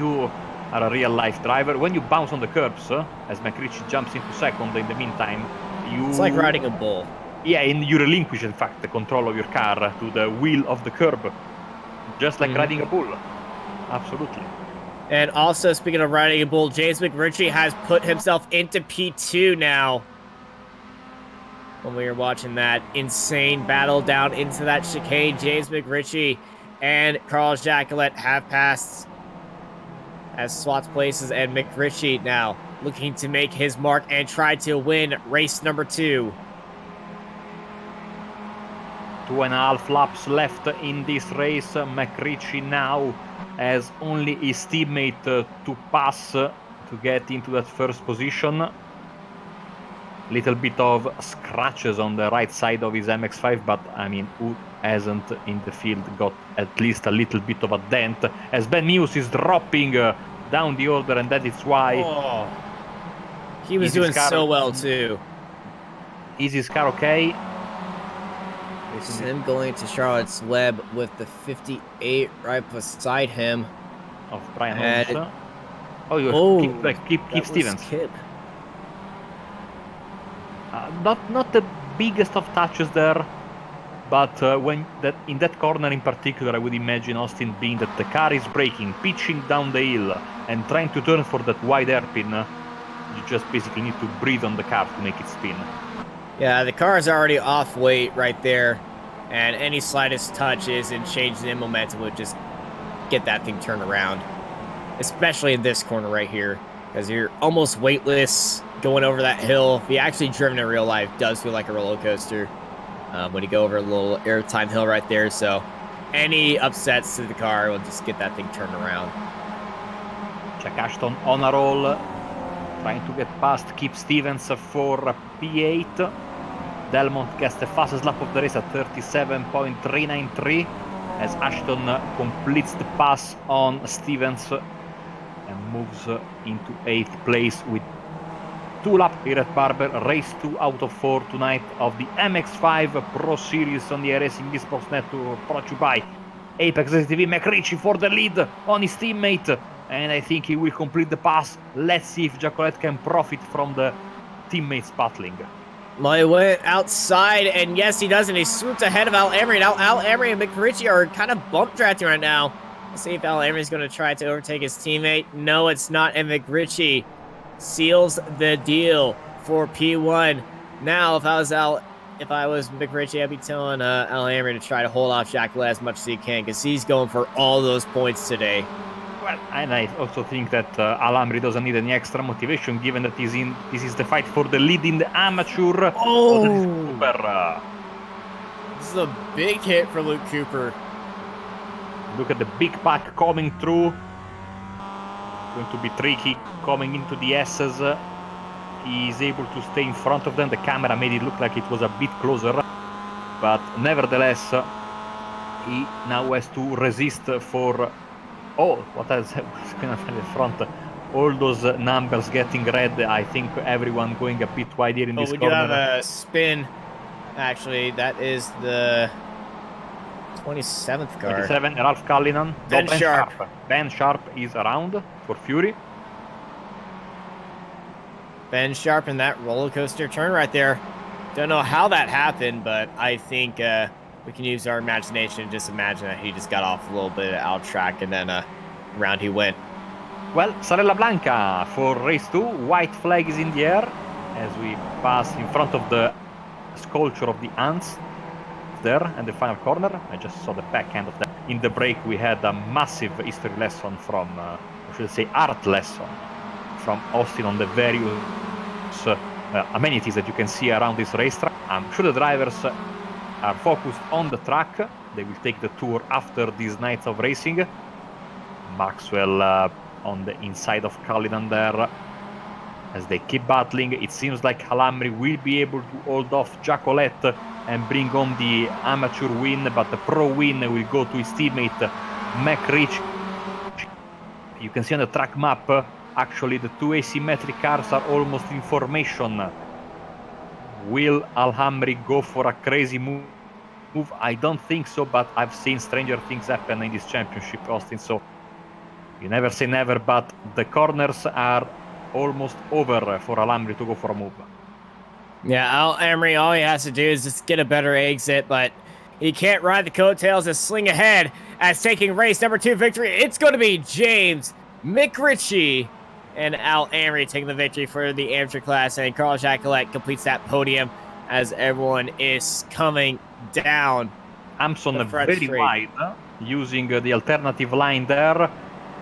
you are a real-life driver. When you bounce on the curbs, as McRitchie jumps into second in the meantime, it's like riding a bull. Yeah, and you relinquish, in fact, the control of your car to the wheel of the curb, just like riding a bull. Absolutely. And also, speaking of riding a bull, James McRitchie has put himself into P2 now. When we were watching that insane battle down into that chicane, James McRitchie and Carl Jacqueline have passed as swaps places, and McRitchie now looking to make his mark and try to win race number 2. 2.5 laps left in this race. McRitchie now has only his teammate to pass to get into that first position. Little bit of scratches on the right side of his MX5, but I mean, who hasn't in the field got at least a little bit of a dent, as Ben Mews is dropping down the order, and that is why... He was doing so well, too. Is his car okay? It's him going to Charlotte's Web with the 58 right beside him. Of Brian Holmes. Keep Stevens. Kip. Not the biggest of touches there, but in that corner in particular, I would imagine Austin being that the car is braking, pitching down the hill, and trying to turn for that wide hairpin. You just basically need to breathe on the car to make it spin. Yeah, the car is already off weight right there, and any slightest touches and changes in momentum would just get that thing turned around. Especially in this corner right here, because you're almost weightless going over that hill. If you actually driven in real life, it does feel like a roller coaster when you go over a little airtime hill right there. So any upsets to the car will just get that thing turned around. Jack Ashton on a roll, trying to get past Kip Stevens for P8. Delmont gets the fastest lap of the race at 37.393 as Ashton completes the pass on Stevens and moves into 8th place with 2 laps here at Barber. Race 2 out of 4 tonight of the MX5 Pro Series on the iRacing Esports Network, brought to you by Apex TV. McRitchie for the lead on his teammate, and I think he will complete the pass. Let's see if Giacolette can profit from the teammates battling. Well, he went outside, and yes, he does, and he swoops ahead of Al Emery. Now, Al Emery and McRitchie are kind of bump drafting right now. Let's see if Al Emery's going to try to overtake his teammate. No, it's not, and McRitchie seals the deal for P1. Now, if I was McRitchie, I'd be telling Al Emery to try to hold off Jack as much as he can, because he's going for all those points today. Well, and I also think that Alhambri doesn't need any extra motivation, given that this is the fight for the lead in the amateur. Oh! So this is super. This is a big hit for Luke Cooper. Look at the big pack coming through. Going to be tricky coming into the S's. He's able to stay in front of them. The camera made it look like it was a bit closer, but nevertheless, he now has to resist for. Oh, what else was going to in front? All those numbers getting red. I think everyone going a bit wide here in this we corner. do have a spin. Actually, that is the 27th car. 27, Ralph Cullinan. Ben Sharp. Ben Sharp is around for Fury. Ben Sharp in that roller coaster turn right there. Don't know how that happened, but I think we can use our imagination and just imagine that he just got off a little bit out track and then around he went. Well, Sarella Blanca for race 2. White flag is in the air as we pass in front of the sculpture of the ants there and the final corner. I just saw the back end of that. In the break, we had a massive history lesson from, I should say, art lesson from Austin on the various amenities that you can see around this racetrack. I'm sure the drivers are focused on the track. They will take the tour after these nights of racing. Maxwell on the inside of Cullinan there as they keep battling. It seems like Alhambri will be able to hold off Jacolette and bring home the amateur win, but the pro win will go to his teammate McRitch. You can see on the track map, actually the two asymmetric cars are almost in formation. Will Alhambri go for a crazy move? I don't think so, but I've seen stranger things happen in this championship, Austin, so you never say never, but the corners are almost over for Alhambri to go for a move. Yeah, Al Emery, all he has to do is just get a better exit, but he can't ride the coattails and sling ahead as taking race number 2 victory. It's going to be James McRitchie and Al Emery taking the victory for the amateur class, and Carl Jacolette completes that podium as everyone is coming down. Amson very wide, using the alternative line there.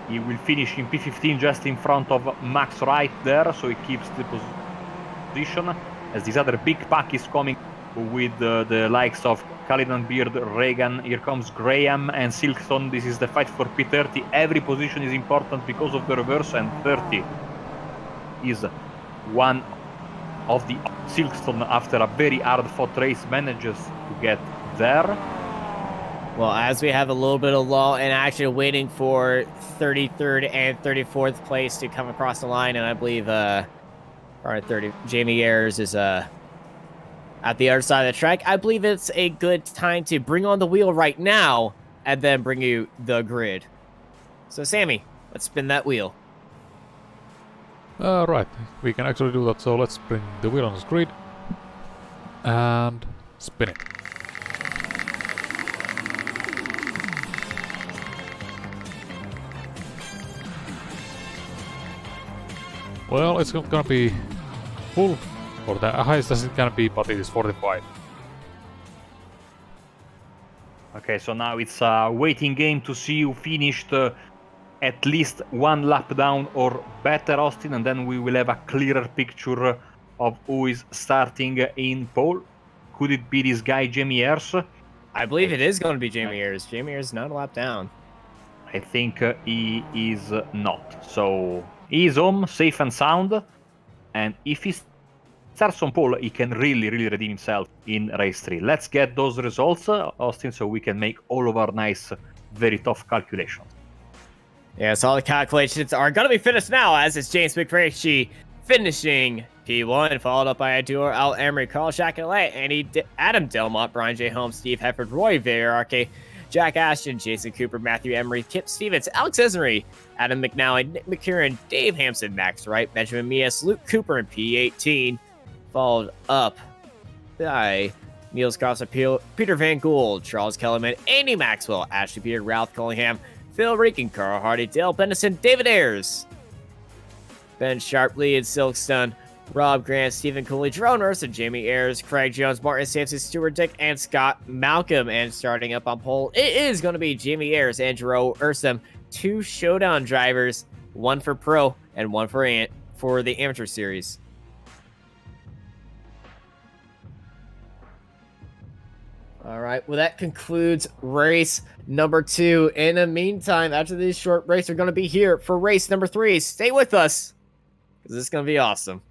He will finish in P15 just in front of Max Wright there, so he keeps the position. As this other big pack is coming with the likes of Cullinan, Beard, Reagan. Here comes Graham and Silkstone. This is the fight for P30. Every position is important because of the reverse, and 30 is one of the Silkstone, after a very hard-fought race, manages to get there. Well, as we have a little bit of lull and actually waiting for 33rd and 34th place to come across the line, and I believe Jamie Ayers is at the other side of the track. I believe it's a good time to bring on the wheel right now and then bring you the grid. So, Sammy, let's spin that wheel. Right, we can actually do that, so let's bring the wheel on the grid and spin it. Well, it's not gonna be full, or the highest as it can be, but it is 45. Okay, so now it's a waiting game to see who finished at least one lap down or better, Austin, and then we will have a clearer picture of who is starting in pole. Could it be this guy, Jamie Ayers? I believe it is going to be Jamie Ayers. Jamie Ayers is not a lap down. I think he is not. So he is home, safe and sound, and if he starts on pole, he can really redeem himself in race 3. Let's get those results, Austin, so we can make all of our nice, very tough calculations. Yeah, so all the calculations are going to be finished now, as it's James McRitchie finishing P1, followed up by a duo Al Emery, Carl Jacolette, Adam Delmont, Brian J. Holmes, Steve Hefford, Roy Villararque, Jack Ashton, Jason Cooper, Matthew Emery, Kip Stevens, Alex Esnery, Adam McNally, Nick McCurran, Dave Hampson, Max Wright, Benjamin Mias, Luke Cooper in P18, followed up by Niels Cross, Peter Van Gould, Charles Kellerman, Andy Maxwell, Ashley Beard, Ralph Cullingham, Phil Reekin, Carl Hardy, Dale Bennison, David Ayers, Ben Sharpley and Silkstone, Rob Grant, Stephen Cooley, Jerome Urson, Jamie Ayers, Craig Jones, Martin Sampson, Stuart Dick, and Scott Malcolm. And starting up on pole, it is going to be Jamie Ayers and Jerome Urson, 2 Showdown drivers, 1 for Pro and 1 for the Amateur Series. All right, well, that concludes race number 2. In the meantime, after this short race, we're going to be here for race number 3. Stay with us, because this is going to be awesome.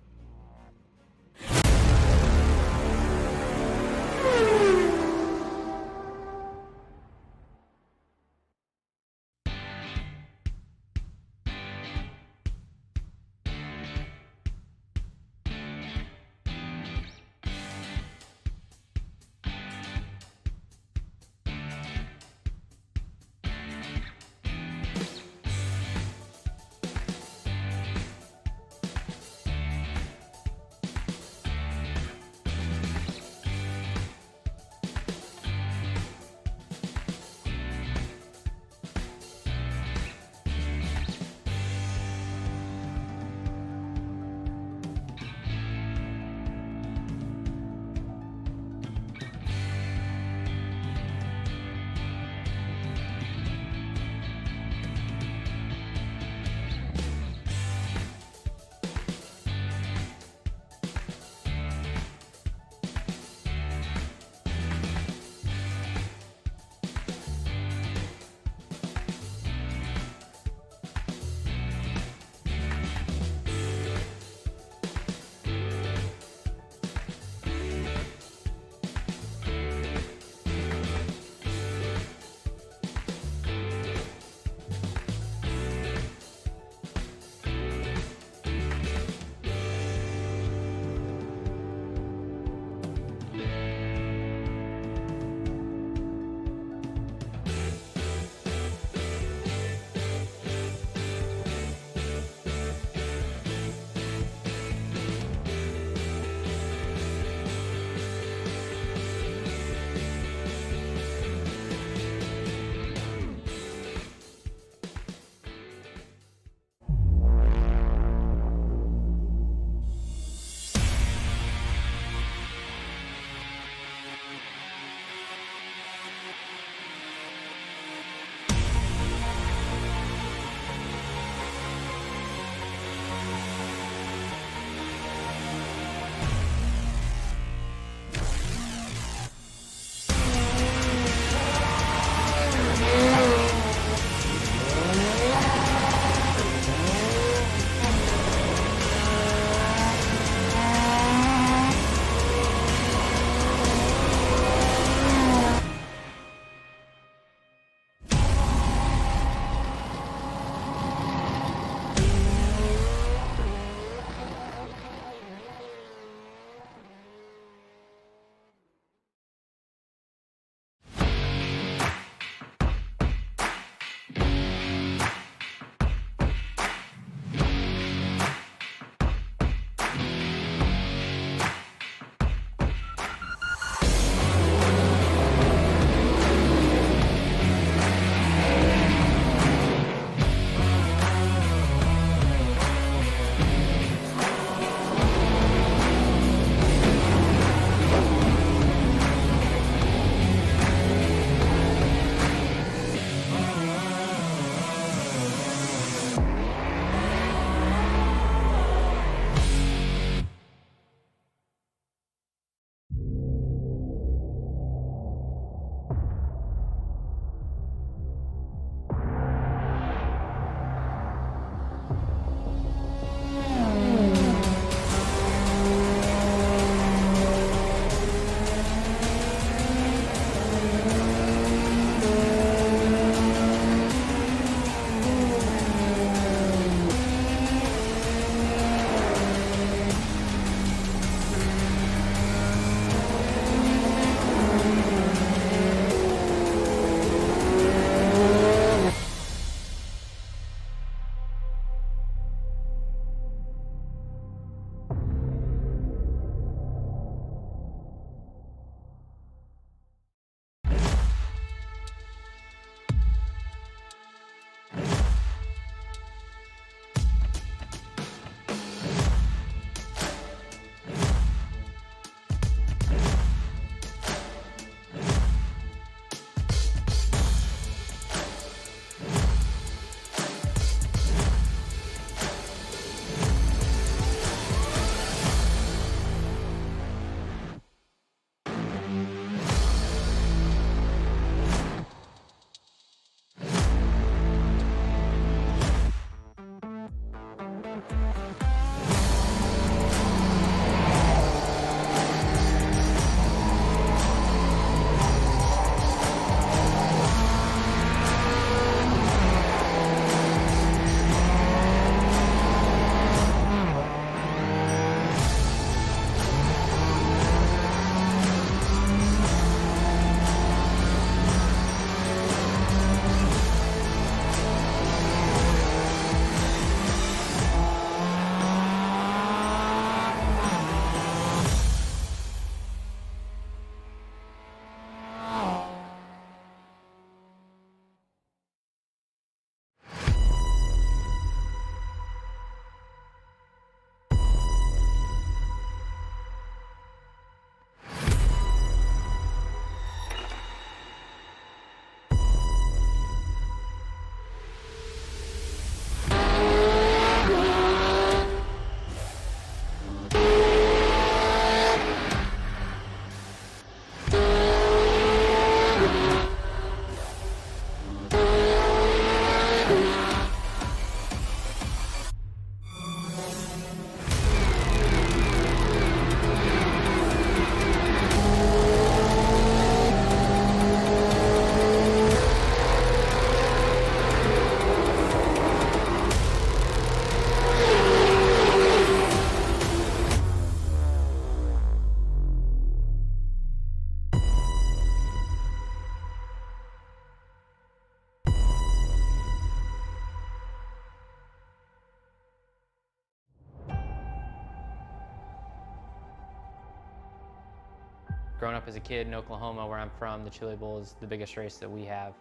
Growing up as a kid in Oklahoma, where I'm from, the Chili Bowl is the biggest race that we have.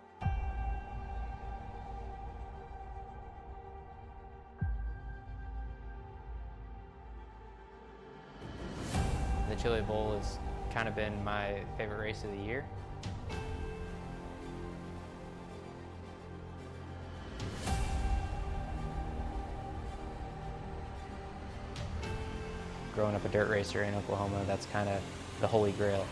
The Chili Bowl has kind of been my favorite race of the year. Growing up a dirt racer in Oklahoma, that's kind of the holy grail.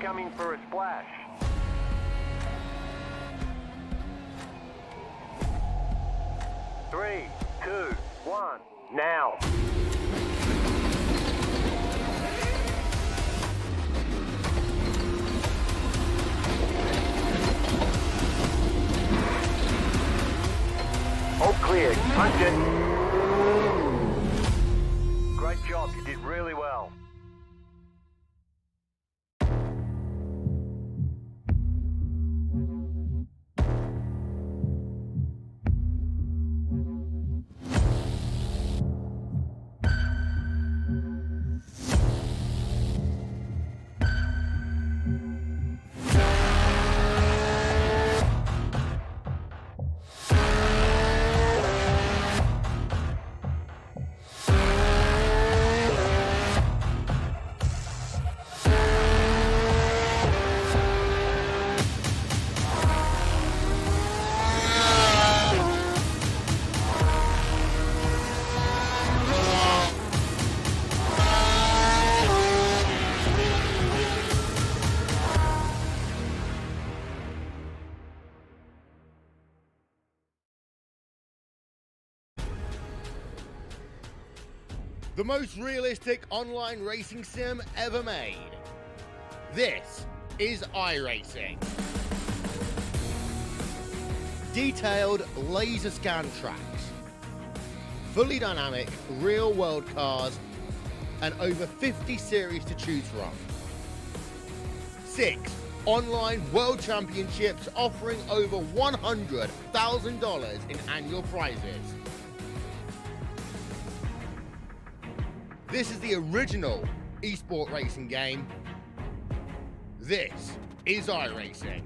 Coming for a splash. Three, two, one, now. All clear. Punch it. Great job. You did really well. The most realistic online racing sim ever made. This is iRacing. Detailed laser scan tracks, fully dynamic real world cars, and over 50 series to choose from. 6 online world championships offering over $100,000 in annual prizes. This is the original esport racing game. This is iRacing.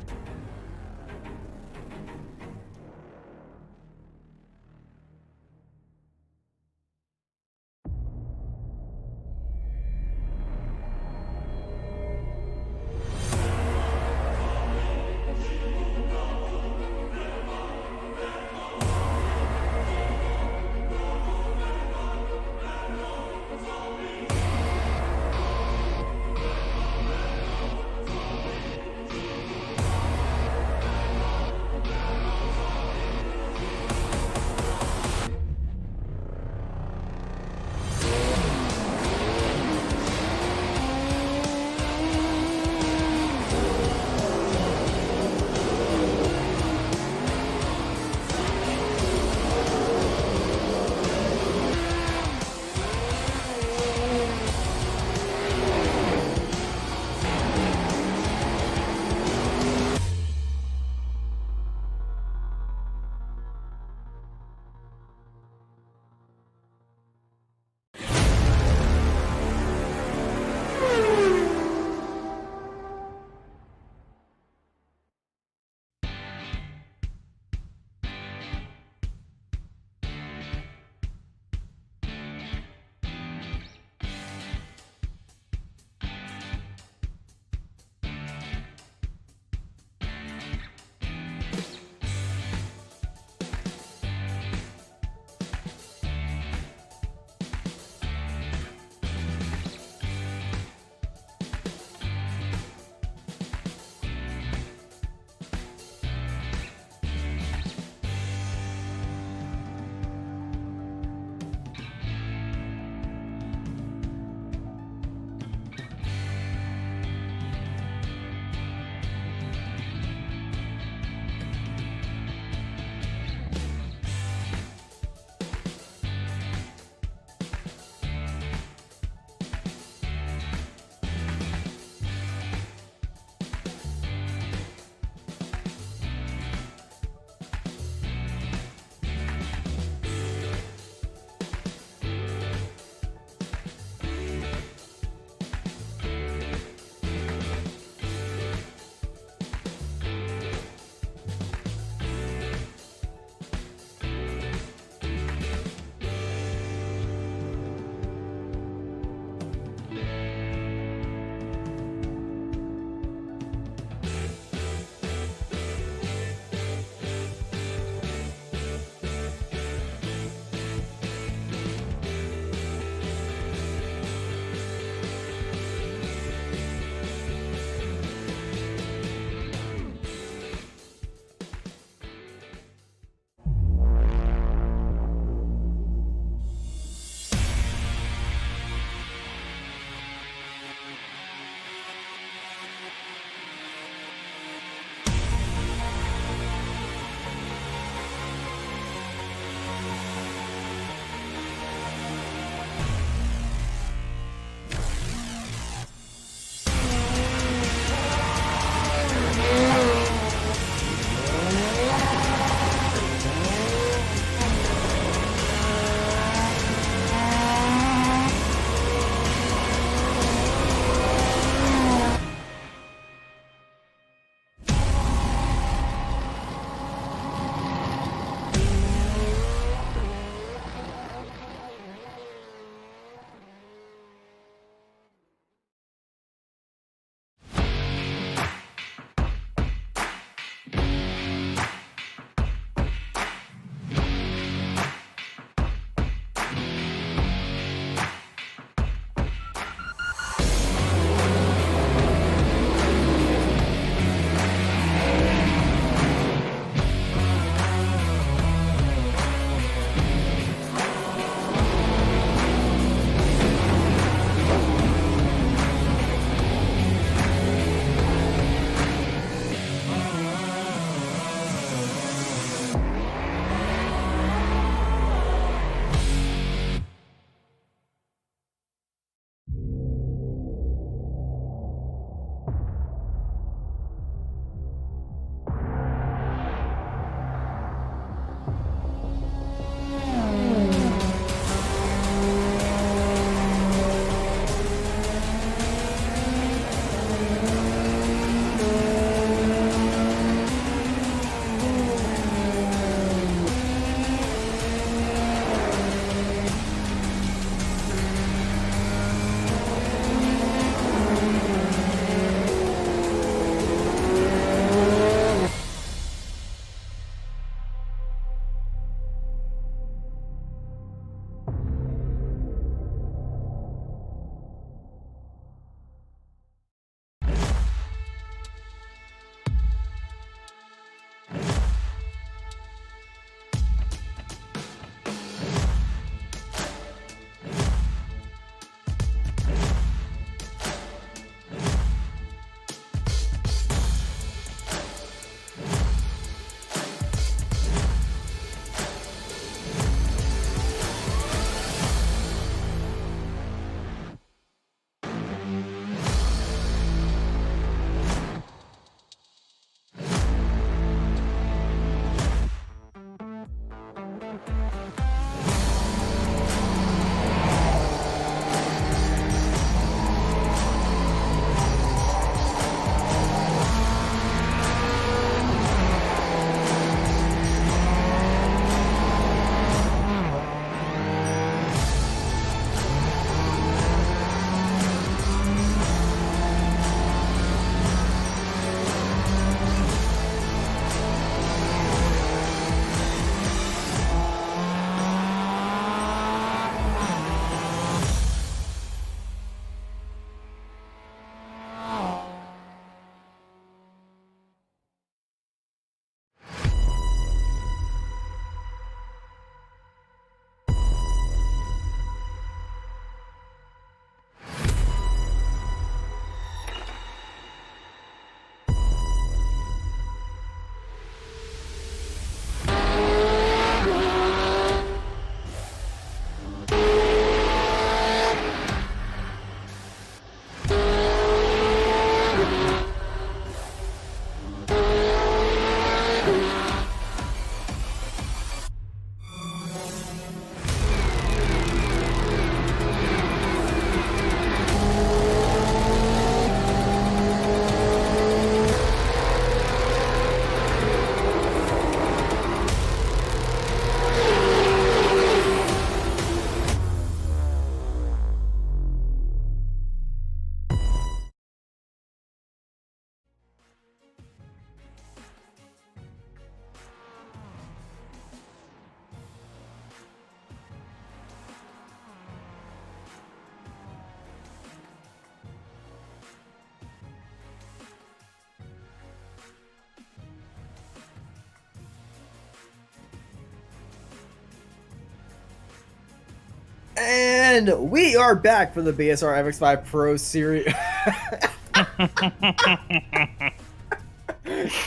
And we are back for the BSR MX5 Pro Series.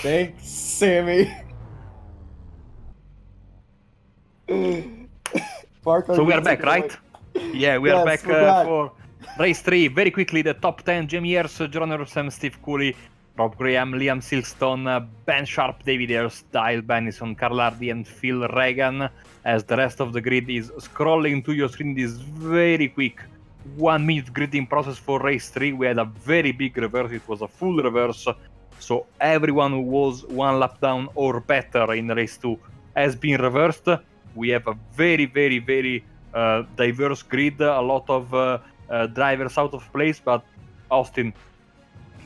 Thanks, Sammy. So we are back, right? Yeah, we are back for race 3. Very quickly, the top 10: Jamie Ayres, John Earlsham, Steve Cooley, Rob Graham, Liam Silverstone, Ben Sharp, David Ayres, Dale Bennison, Carl Hardy, and Phil Regan. As the rest of the grid is scrolling to your screen, this very quick 1 minute gridding process for race 3. We had a very big reverse, it was a full reverse. So everyone who was 1 lap down or better in race 2 has been reversed. We have a very diverse grid, a lot of drivers out of place, but Austin,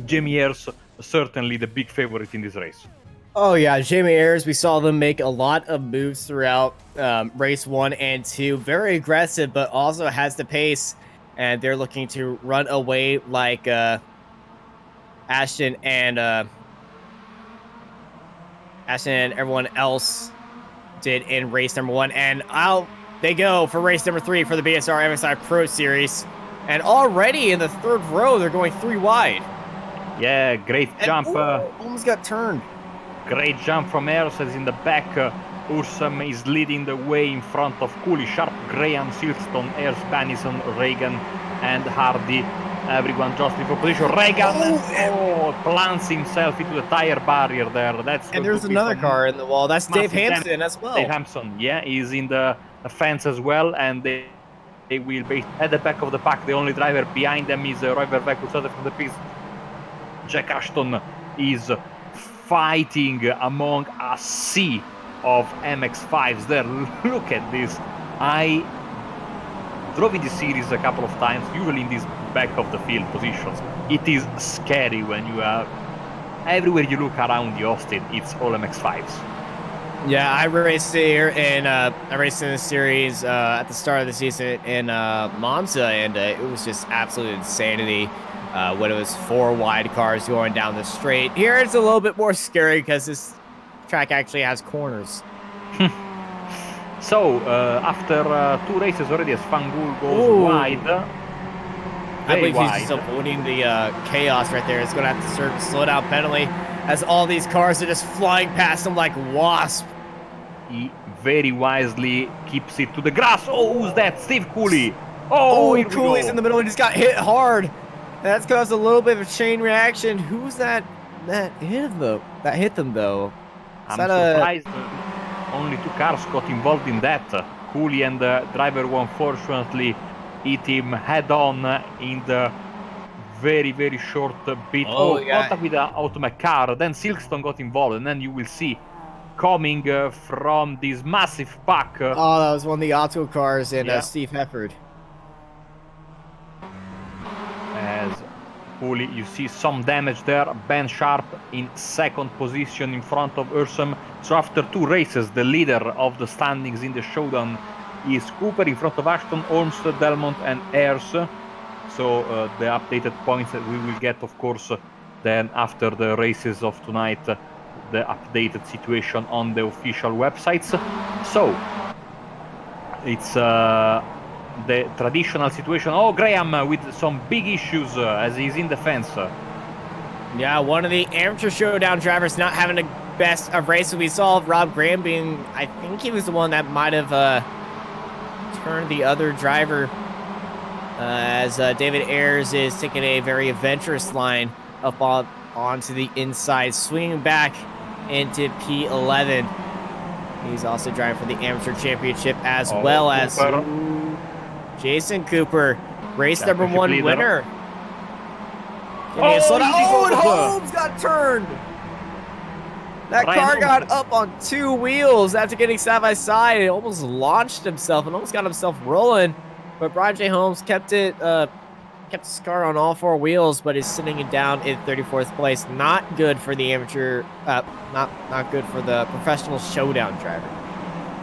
Jamie Ayres certainly the big favorite in this race. Oh yeah, Jamie Ayres, we saw them make a lot of moves throughout race 1 and 2. Very aggressive, but also has the pace, and they're looking to run away like Ashton and everyone else did in race number 1. And out they go for race number 3 for the BSR MX5 Pro Series. And already in the 3rd row, they're going 3 wide. Yeah, great jump. Almost got turned. Great jump from Ayres as in the back. Ursum is leading the way in front of Cooley, Sharp, Graham, Silverstone, Ayres, Bennison, Reagan, and Hardy. Everyone jostling for position. Reagan plants himself into the tire barrier there. And there's another car in the wall. That's Dave Hampson as well. Dave Hampson, yeah, he's in the fence as well, and they will be at the back of the pack. The only driver behind them is Roy Verbeek, who started from the pits. Jack Ashton is fighting among a sea of MX5s there. Look at this. I drove in this series a couple of times, usually in this back of the field positions. It is scary when you are everywhere you look around the Austin, it's all MX5s. Yeah, I raced here in the series at the start of the season in Monza, and it was just absolute insanity when it was 4 wide cars going down the straight. Here it's a little bit more scary because this track actually has corners. So, after 2 races already, as Fangul goes wide. I believe he's just avoiding the chaos right there. It's going to have to serve a slow-down penalty as all these cars are just flying past him like wasp. He very wisely keeps it to the grass. Oh, who's that? Steve Cooley. Oh, Cooley's in the middle and just got hit hard. And that's caused a little bit of a chain reaction. Who's that hit them, though? I'm surprised only 2 cars got involved in that. Cooley and the driver who unfortunately hit him head on in the very short bit. Contact with the automatic car. Then Silverstone got involved, and then you will see coming from this massive pack. That was one of the auto cars in Steve Hefford. As Cooley, you see some damage there. Ben Sharp in 2nd position in front of Ursum. So after 2 races, the leader of the standings in the showdown is Cooper in front of Ashton, Olmsted, Delmont, and Ayres. So the updated points that we will get, of course, then after the races of tonight, the updated situation on the official websites. So it's the traditional situation. Oh, Graham with some big issues as he's in the fence. Yeah, one of the amateur showdown drivers not having the best of race. We saw Rob Graham being, I think he was the one that might have turned the other driver as David Ayres is taking a very adventurous line up onto the inside, swinging back into P11. He's also driving for the amateur championship as well as Jason Cooper, race number 1 leader. winner. And Holmes got turned. That car got up on 2 wheels after getting side by side. It almost launched himself and almost got himself rolling. But Brian J. Holmes kept his car on all 4 wheels, but is sitting it down in 34th place. Not good for the amateur, not good for the professional showdown driver.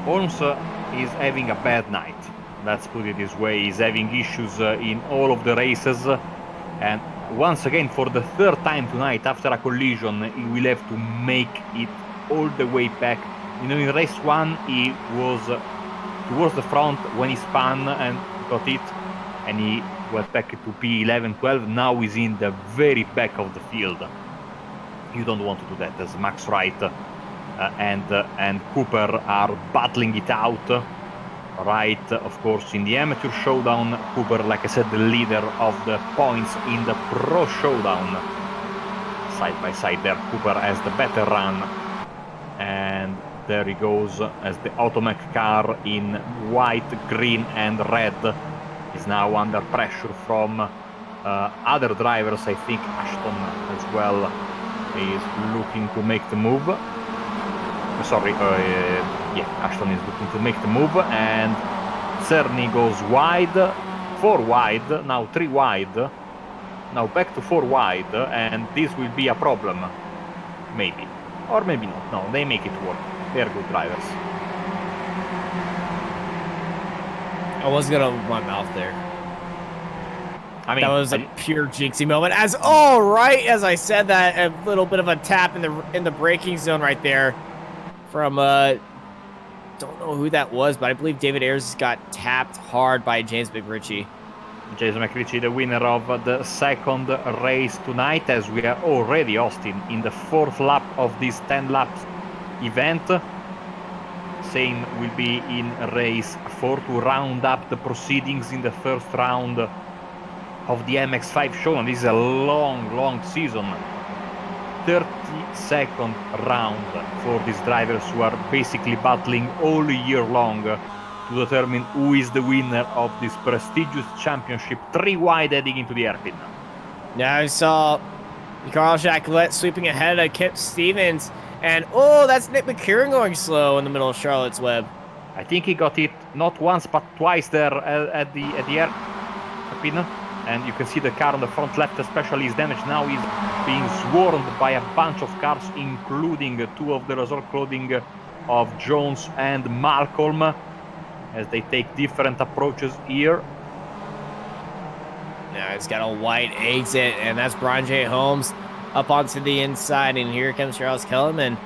Holmes is having a bad night. Let's put it this way. He's having issues in all of the races, and once again, for the 3rd time tonight, after a collision, he will have to make it all the way back. You know, in race 1, he was towards the front when he spun and got hit. and he went back to P11, 12. Now he's in the very back of the field. You don't want to do that, as Max Wright and Cooper are battling it out. Wright, of course, in the amateur showdown. Cooper, like I said, the leader of the points in the pro showdown. Side by side there, Cooper has the better run. And there he goes as the Automech car in white, green and red is now under pressure from other drivers. I think Ashton as well is looking to make the move. Ashton is looking to make the move, and Cerny goes wide, 4 wide, now 3 wide, now back to 4 wide, and this will be a problem, maybe, or maybe not. No, they make it work. They're good drivers. I was gonna open my mouth there. I mean, that was a pure jinxie moment. As as I said that, a little bit of a tap in the braking zone right there. From, don't know who that was, but I believe David Ayers got tapped hard by James McRitchie. James McRitchie, the winner of the second race tonight, as we are already, Austin, in the 4th lap of this 10 laps event. Same will be in race 4 to round up the proceedings in the first round of the MX5 show. And this is a long season. 32nd round for these drivers who are basically battling all year long to determine who is the winner of this prestigious championship. 3 wide heading into the hairpin. Yeah, I saw Carl Jacqueline sweeping ahead of Kip Stevens, and that's Nick McKiernan going slow in the middle of Charlotte's Web. I think he got it not once but twice there at the hairpin. And you can see the car on the front left especially is damaged. Now he's being swarmed by a bunch of cars, including 2 of the resort clothing of Jones and Malcolm, as they take different approaches here. Now it's got a white exit, and that's Brian J. Holmes up onto the inside, and here comes Charles Kellerman.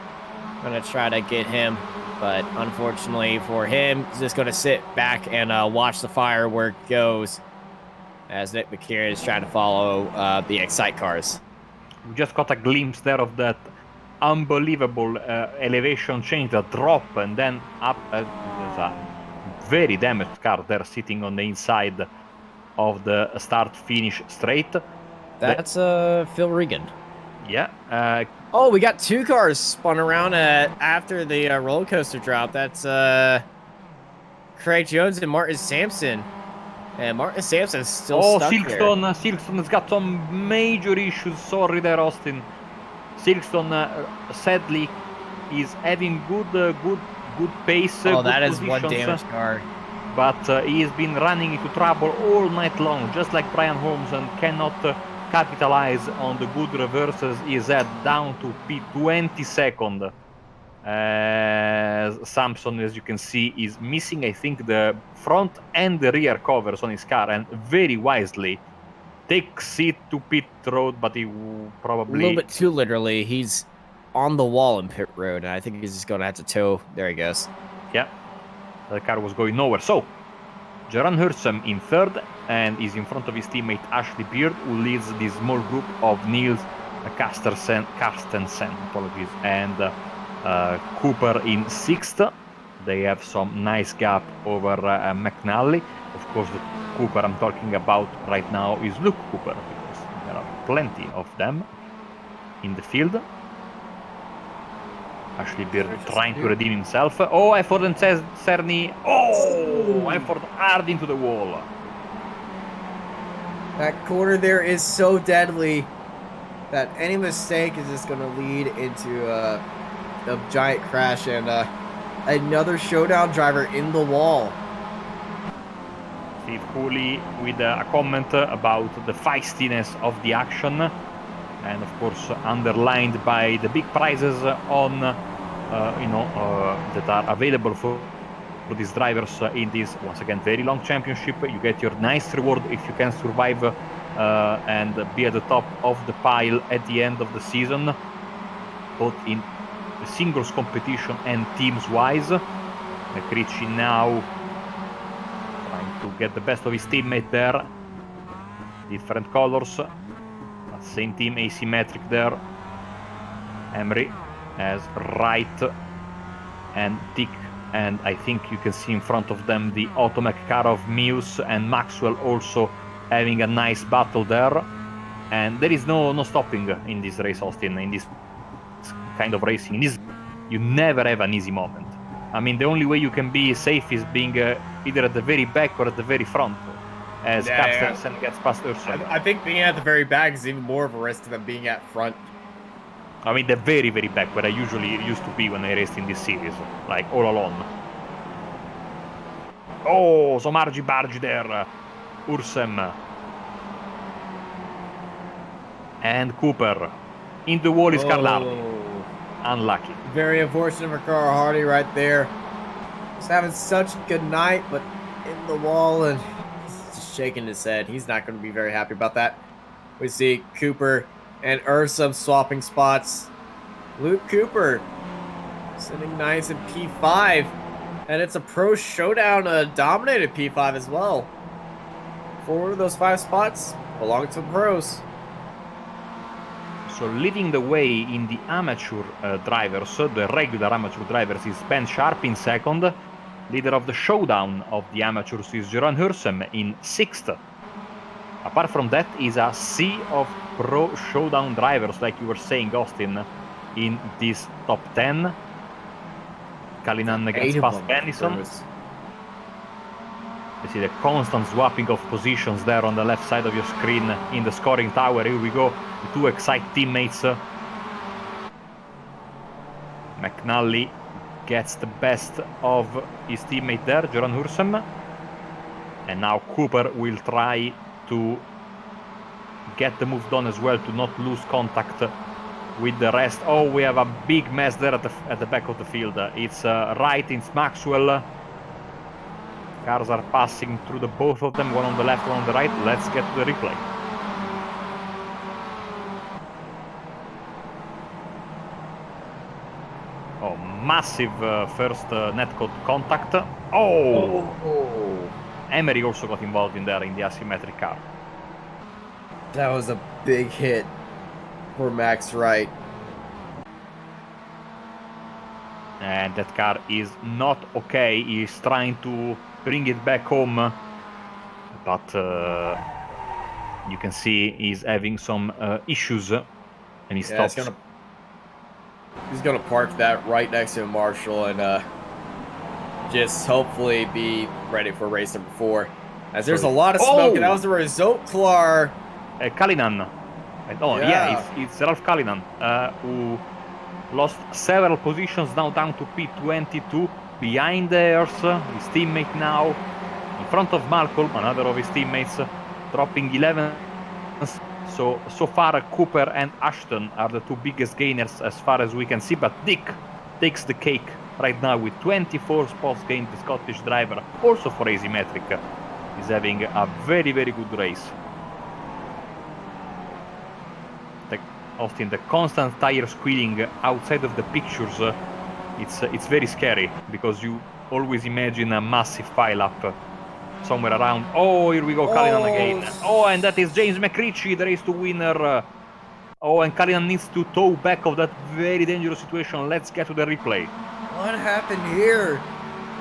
Gonna try to get him, but unfortunately for him, he's just gonna sit back and watch the firework goes, as Nick McKiernan is trying to follow the Excite cars. We just got a glimpse there of that unbelievable elevation change, the drop, and then up. There's a very damaged car there sitting on the inside of the start-finish straight. That's Phil Regan. Yeah. We got 2 cars spun around after the roller coaster drop. That's Craig Jones and Martin Sampson. And Martin Sampson's still stuck Silkstone. there. Silkstone's got some major issues. Sorry there, Austin. Silkstone, sadly, is having good pace. That is positions, one damaged car. But he has been running into trouble all night long, just like Brian Holmes, and cannot capitalize on the good reverses. He is down to P22nd. Samson, as you can see, is missing, I think, the front and the rear covers on his car, and very wisely takes it to pit road, but he probably... A little bit too literally. He's on the wall in pit road, and I think he's just going to have to tow. There he goes. Yeah, the car was going nowhere. So, Jeroen Hursum in 3rd, and is in front of his teammate Ashley Beard, who leads this small group of Niels Carstensen, apologies, and Cooper in 6th. They have some nice gap over McNally. Of course, the Cooper I'm talking about right now is Luke Cooper, because there are plenty of them in the field. Ashley Beard trying to redeem himself. Effort and says Cerny. Effort hard into the wall. That corner there is so deadly that any mistake is just going to lead into a giant crash, and another showdown driver in the wall. Steve Cooley with a comment about the feistiness of the action, and of course underlined by the big prizes on that are available for these drivers in this, once again, very long championship. You get your nice reward if you can survive and be at the top of the pile at the end of the season, both in the singles competition and teams wise. McRitchie now trying to get the best of his teammate there. Different colors, same team, asymmetric there. Emery has Wright and Dick, and I think you can see in front of them the Automech car of Muse and Maxwell also having a nice battle there. And there is no stopping in this race, Austin, in this kind of racing. In this, you never have an easy moment. I mean, the only way you can be safe is being either at the very back or at the very front, as Carstensen gets past Ursa. I think being at the very back is even more of a risk than being at front. I mean, the very, very back, where I usually used to be when I raced in this series, like all alone. Oh, some argy-bargy there. Ursem. And Cooper. In the wall is Carlardi. Unlucky. Very unfortunate for Carl Hardy right there. He's having such a good night, but in the wall, and he's just shaking his head. He's not going to be very happy about that. We see Cooper and Ursum swapping spots. Luke Cooper sitting nice in P5. And it's a pro showdown, dominated P5 as well. 4 of those 5 spots belong to the pros. So leading the way in the amateur drivers, the regular amateur drivers, is Ben Sharp in 2nd. Leader of the showdown of the amateurs is Jeroen Hursem in 6th. Apart from that is a sea of pro showdown drivers, like you were saying, Austin, in this top 10. Kalinan gets past Bennison. You see the constant swapping of positions there on the left side of your screen in the scoring tower. Here we go, the 2 excited teammates. McNally gets the best of his teammate there, Jeroen Hursem. And now Cooper will try to get the move done as well, to not lose contact with the rest. Oh, we have a big mess there at the back of the field. It's Wright, it's Maxwell. Cars are passing through the both of them, one on the left, one on the right. Let's get to the replay. Oh, massive first netcode contact. Oh! Emery also got involved in there in the asymmetric car. That was a big hit for Max Wright. And that car is not okay. He's trying to bring it back home, but you can see he's having some issues, and he stops. He's gonna park that right next to Marshall and just hopefully be ready for race number 4. As there's a lot of smoke, and that was the result, Clar. Kalinan. Oh yeah, it's Ralph Kalinan, who lost several positions, now down to P22, behind theirs, his teammate now, in front of Malcolm, another of his teammates, dropping 11. So far Cooper and Ashton are the 2 biggest gainers as far as we can see, but Dick takes the cake right now with 24 spots gained. The Scottish driver, also for asymmetric, is having a very, very good race. Austin, the constant tire squealing outside of the pictures, it's very scary, because you always imagine a massive pile-up somewhere around. Oh, here we go, Kalinan again. Oh, and that is James McRitchie, the race to winner. Oh, and Kalinan needs to tow back of that very dangerous situation. Let's get to the replay. What happened here?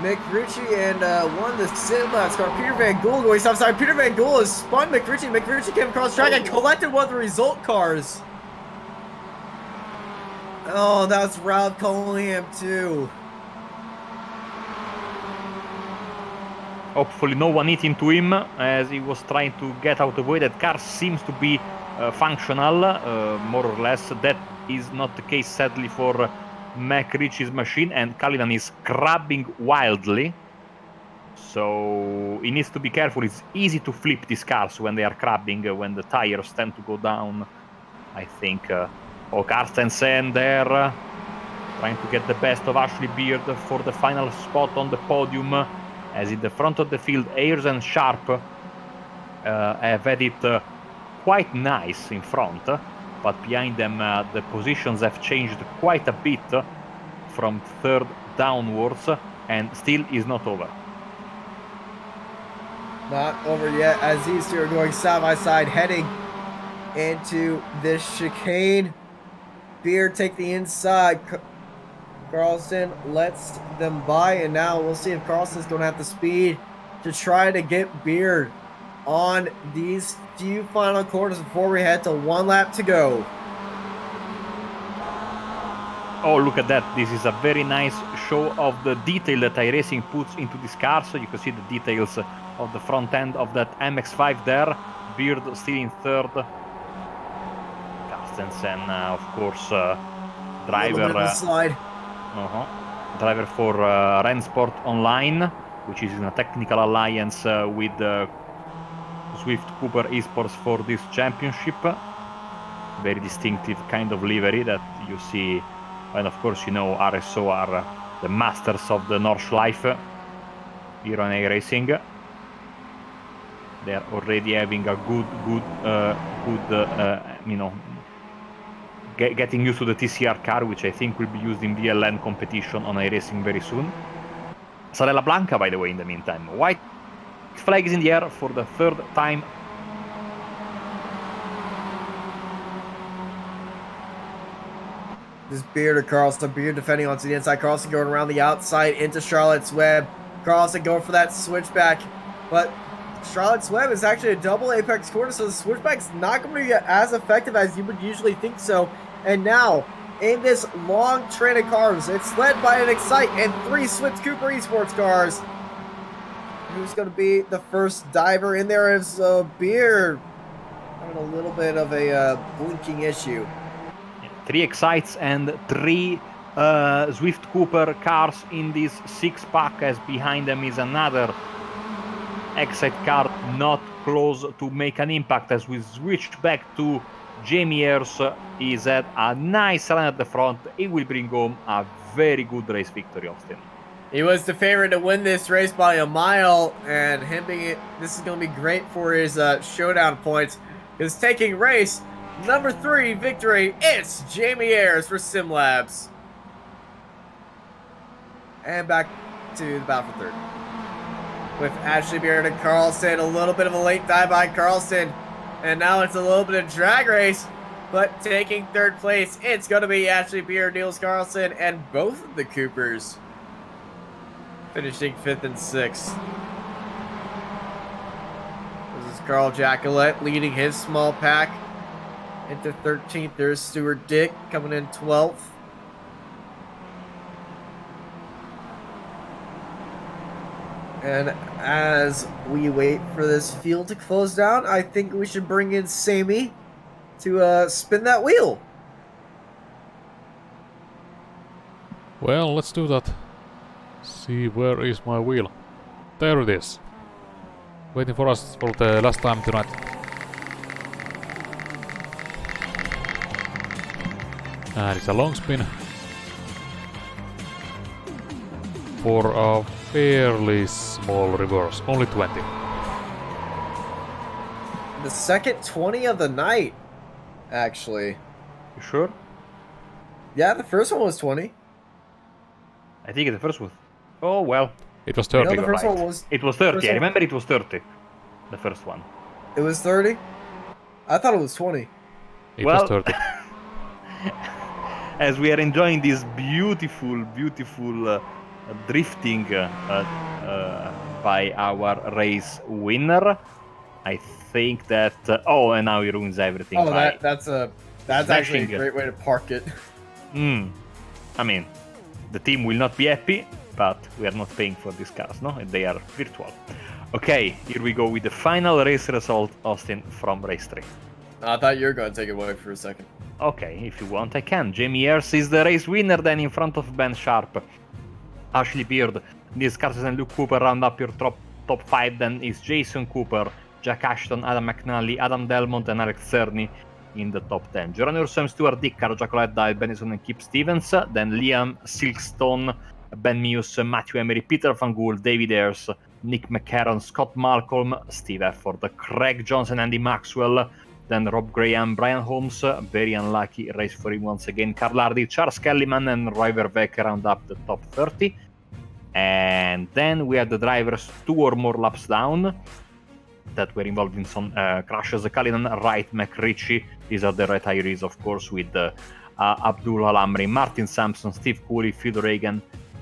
McRitchie and won the sit last car. Peter Van Gool going outside. Peter Van Gool has spun McRitchie. McRitchie came across track and collected one of the result cars. Oh, that's Ralph Collingham too. Hopefully no one hit into him as he was trying to get out of the way. That car seems to be functional, more or less. That is not the case, sadly, for McRitchie's machine, and Kalinan is crabbing wildly. So he needs to be careful. It's easy to flip these cars when they are crabbing, when the tires tend to go down, I think. Oh, Carstensen there, trying to get the best of Ashley Beard for the final spot on the podium. As in the front of the field, Ayers and Sharp have had it quite nice in front, but behind them the positions have changed quite a bit from 3rd downwards, and still is not over. Not over yet, as these two are going side by side, heading into this chicane. Beard take the inside. Carlson lets them by, and now we'll see if Carlson's going to have the speed to try to get Beard on these few final quarters before we head to 1 lap to go. Oh, look at that. This is a very nice show of the detail that iRacing puts into this car. So you can see the details of the front end of that MX5 there. Beard still in third. Carstensen, of course, driver. Slide. Driver for Rensport Online, which is in a technical alliance with Swift Cooper Esports for this championship. Very distinctive kind of livery that you see. And of course, you know, RSO are the masters of the Nordschleife here on iRacing. They are already having a good, you know, getting used to the TCR car, which I think will be used in VLN competition on iRacing very soon. Sarella Blanca, by the way, in the meantime. White flag is in the air for the third time. This Beard or Carlson. Beard defending onto the inside. Carlson going around the outside into Charlotte's Web. Carlson going for that switchback. But Charlotte's Web is actually a double apex corner, so the switchback's not going to be as effective as you would usually think so. And now, in this long train of cars, it's led by an Excite and 3 Swift Cooper Esports cars. Who's going to be the first diver in there is Beard. Having a little bit of a blinking issue. 3 Excites and 3 Swift Cooper cars in this 6-pack, as behind them is another Excite car not close to make an impact. As we switch back to Jamie Ayres, is at a nice run at the front. He will bring home a very good race victory, Austin. He was the favorite to win this race by a mile, and him being this is going to be great for his showdown points. His taking race number 3 victory, it's Jamie Ayres for SimLabs. And back to the battle for third. With Ashley Beard and Carlson, a little bit of a late dive by Carlson. And now it's a little bit of drag race. But taking third place, it's going to be Ashley Beard, Niels Carlson, and both of the Coopers. Finishing 5th and 6th. This is Carl Jacquelet leading his small pack. Into 13th, there's Stuart Dick coming in 12th. And as we wait for this field to close down, I think we should bring in Sammy to spin that wheel. Well, let's do that. See, where is my wheel? There it is. Waiting for us for the last time tonight. And it's a long spin for a fairly small reverse, only 20. The second 20 of the night, actually. You sure? Yeah, the first one was 20. I think the first was... Oh, well. It was 30. No, the first right. one was... It was 30. I one- remember it was 30. The first one. It was 30? I thought it was 20. It Well- was 30. As we are enjoying this beautiful drifting by our race winner, I think that... oh, and now he ruins everything. Oh, by that's actually a smashing. great way to park it. I mean, the team will not be happy, but we are not paying for these cars, no? They are virtual. Okay, here we go with the final race result, Austin, from race 3. I thought you were going to take it away for a second. Okay, if you want, I can. Jamie Ayres is the race winner, then in front of Ben Sharp. Ashley Beard, Niels Carlson and Luke Cooper round up your top 5. Then is Jason Cooper, Jack Ashton, Adam McNally, Adam Delmont, and Alex Cerny in the top 10. Geronimo Sam, Stuart Dick, Carl Jacqueline, Dive Benison, and Kip Stevens. Then Liam Silkstone, Ben Muse, Matthew Emery, Peter Van Gool, David Ayres, Nick McCarron, Scott Malcolm, Steve Efford, Craig Johnson, Andy Maxwell. Then Rob Graham, Brian Holmes, very unlucky race for him once again. Carl Hardy, Charles Kellyman, and Roy Verbeek round up the top 30. And then we have the drivers 2 or more laps down. that were involved in some crashes. Cullinan, Wright, McRitchie, these are the retirees, of course, with Abdul Alamri, Martin Sampson, Steve Cooley, Phil Reagan,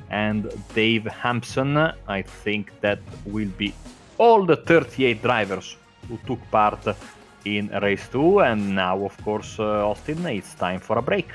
and Dave Hampson. I think that will be all the 38 drivers who took part in race 2. And now, of course, Austin, it's time for a break.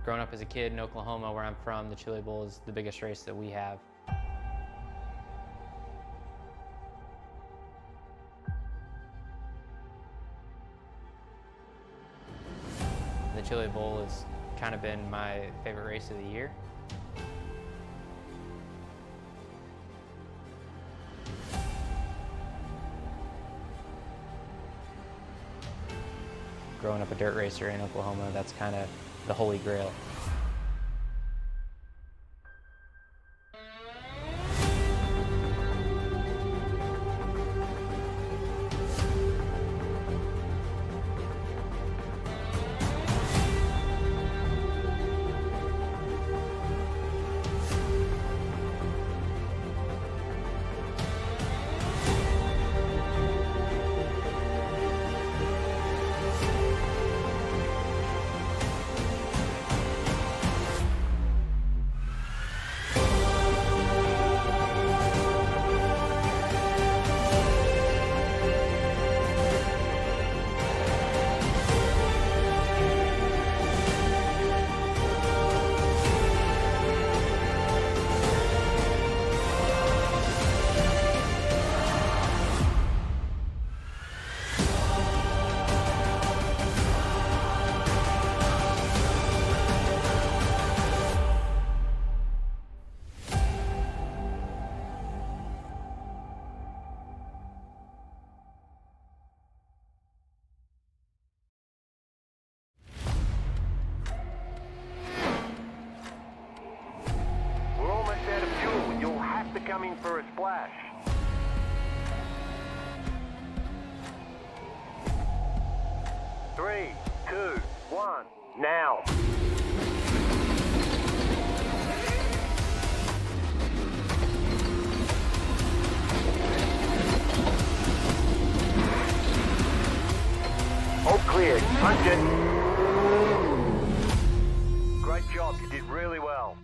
Growing up as a kid in Oklahoma, where I'm from, the Chili Bowl is the biggest race that we have. The Chili Bowl has kind of been my favorite race of the year. Growing up a dirt racer in Oklahoma, that's kind of the holy grail. We're almost out of fuel. You'll have to come in for a splash. Three, two, one, now. All clear. Punch it. Great job. You did really well.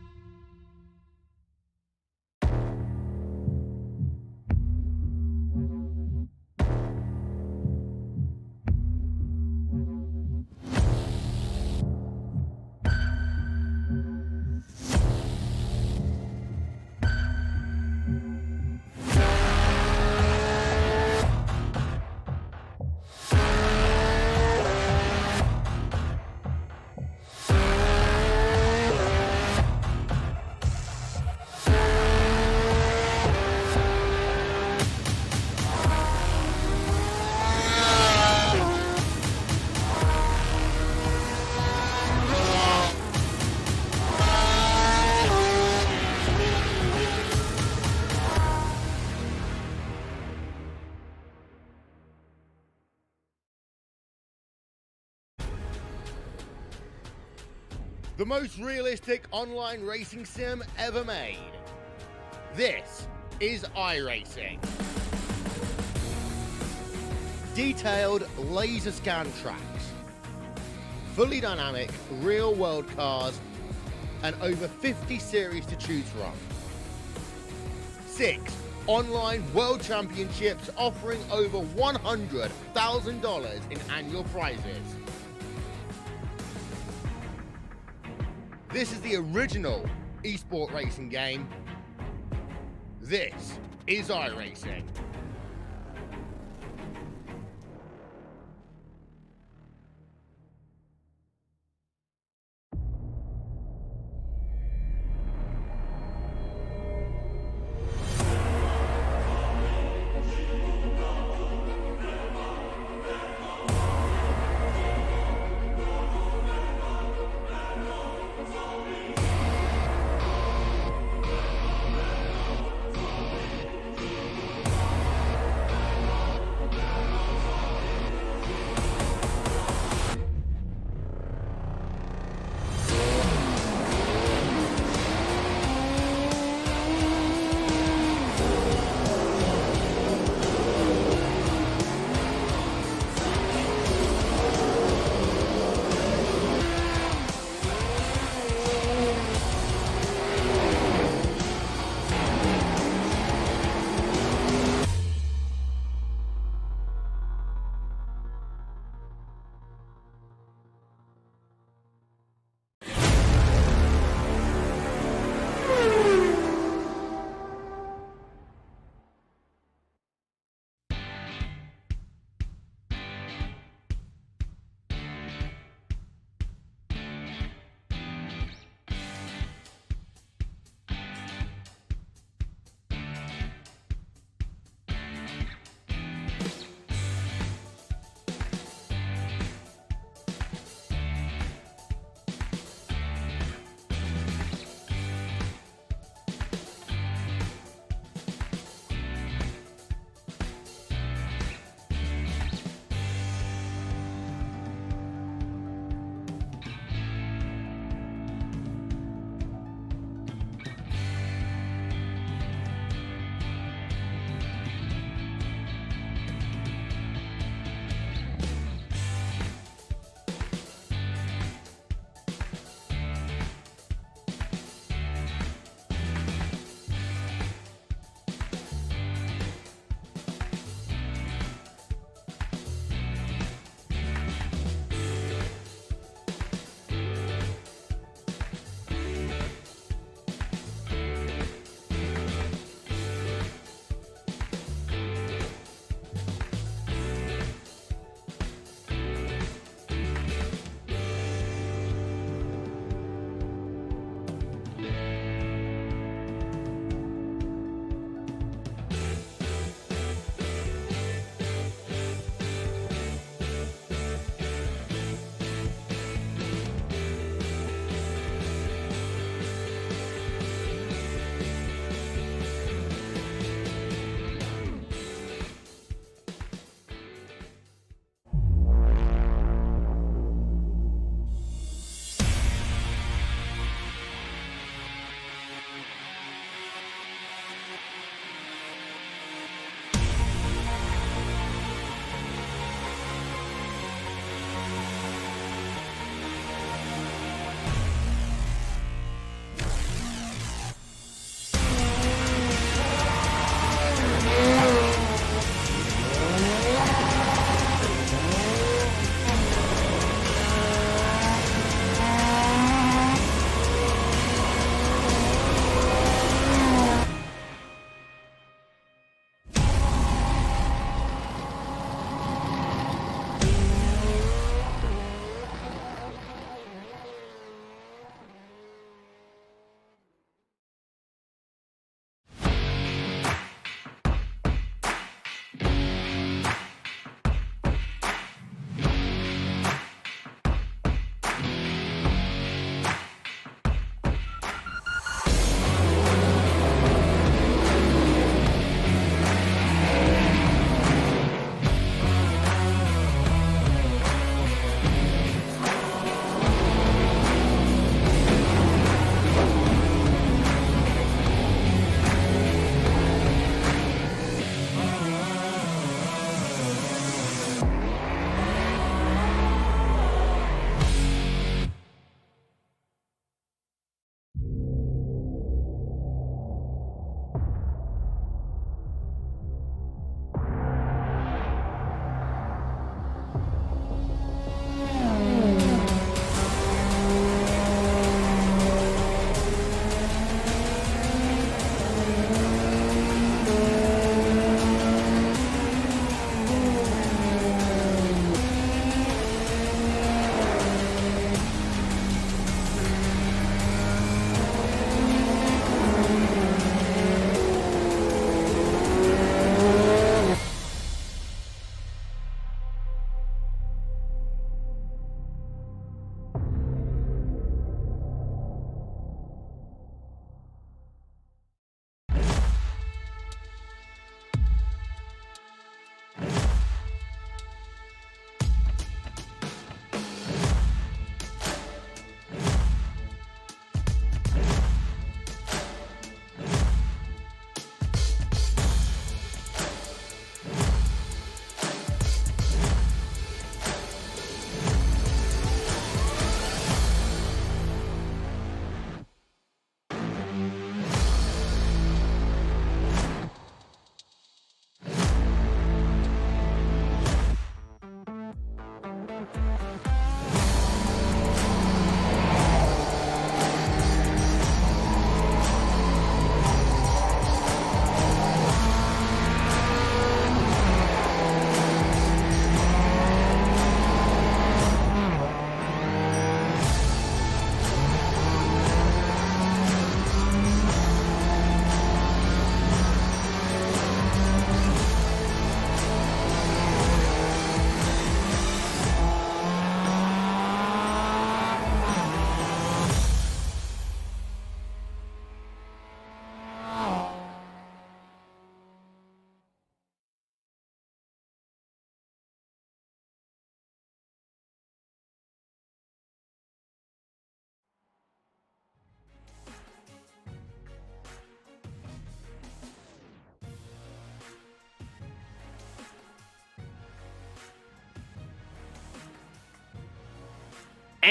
The most realistic online racing sim ever made. This is iRacing. Detailed laser scan tracks, fully dynamic real world cars, and over 50 series to choose from. 6 online world championships offering over $100,000 in annual prizes. This is the original esport racing game. This is iRacing.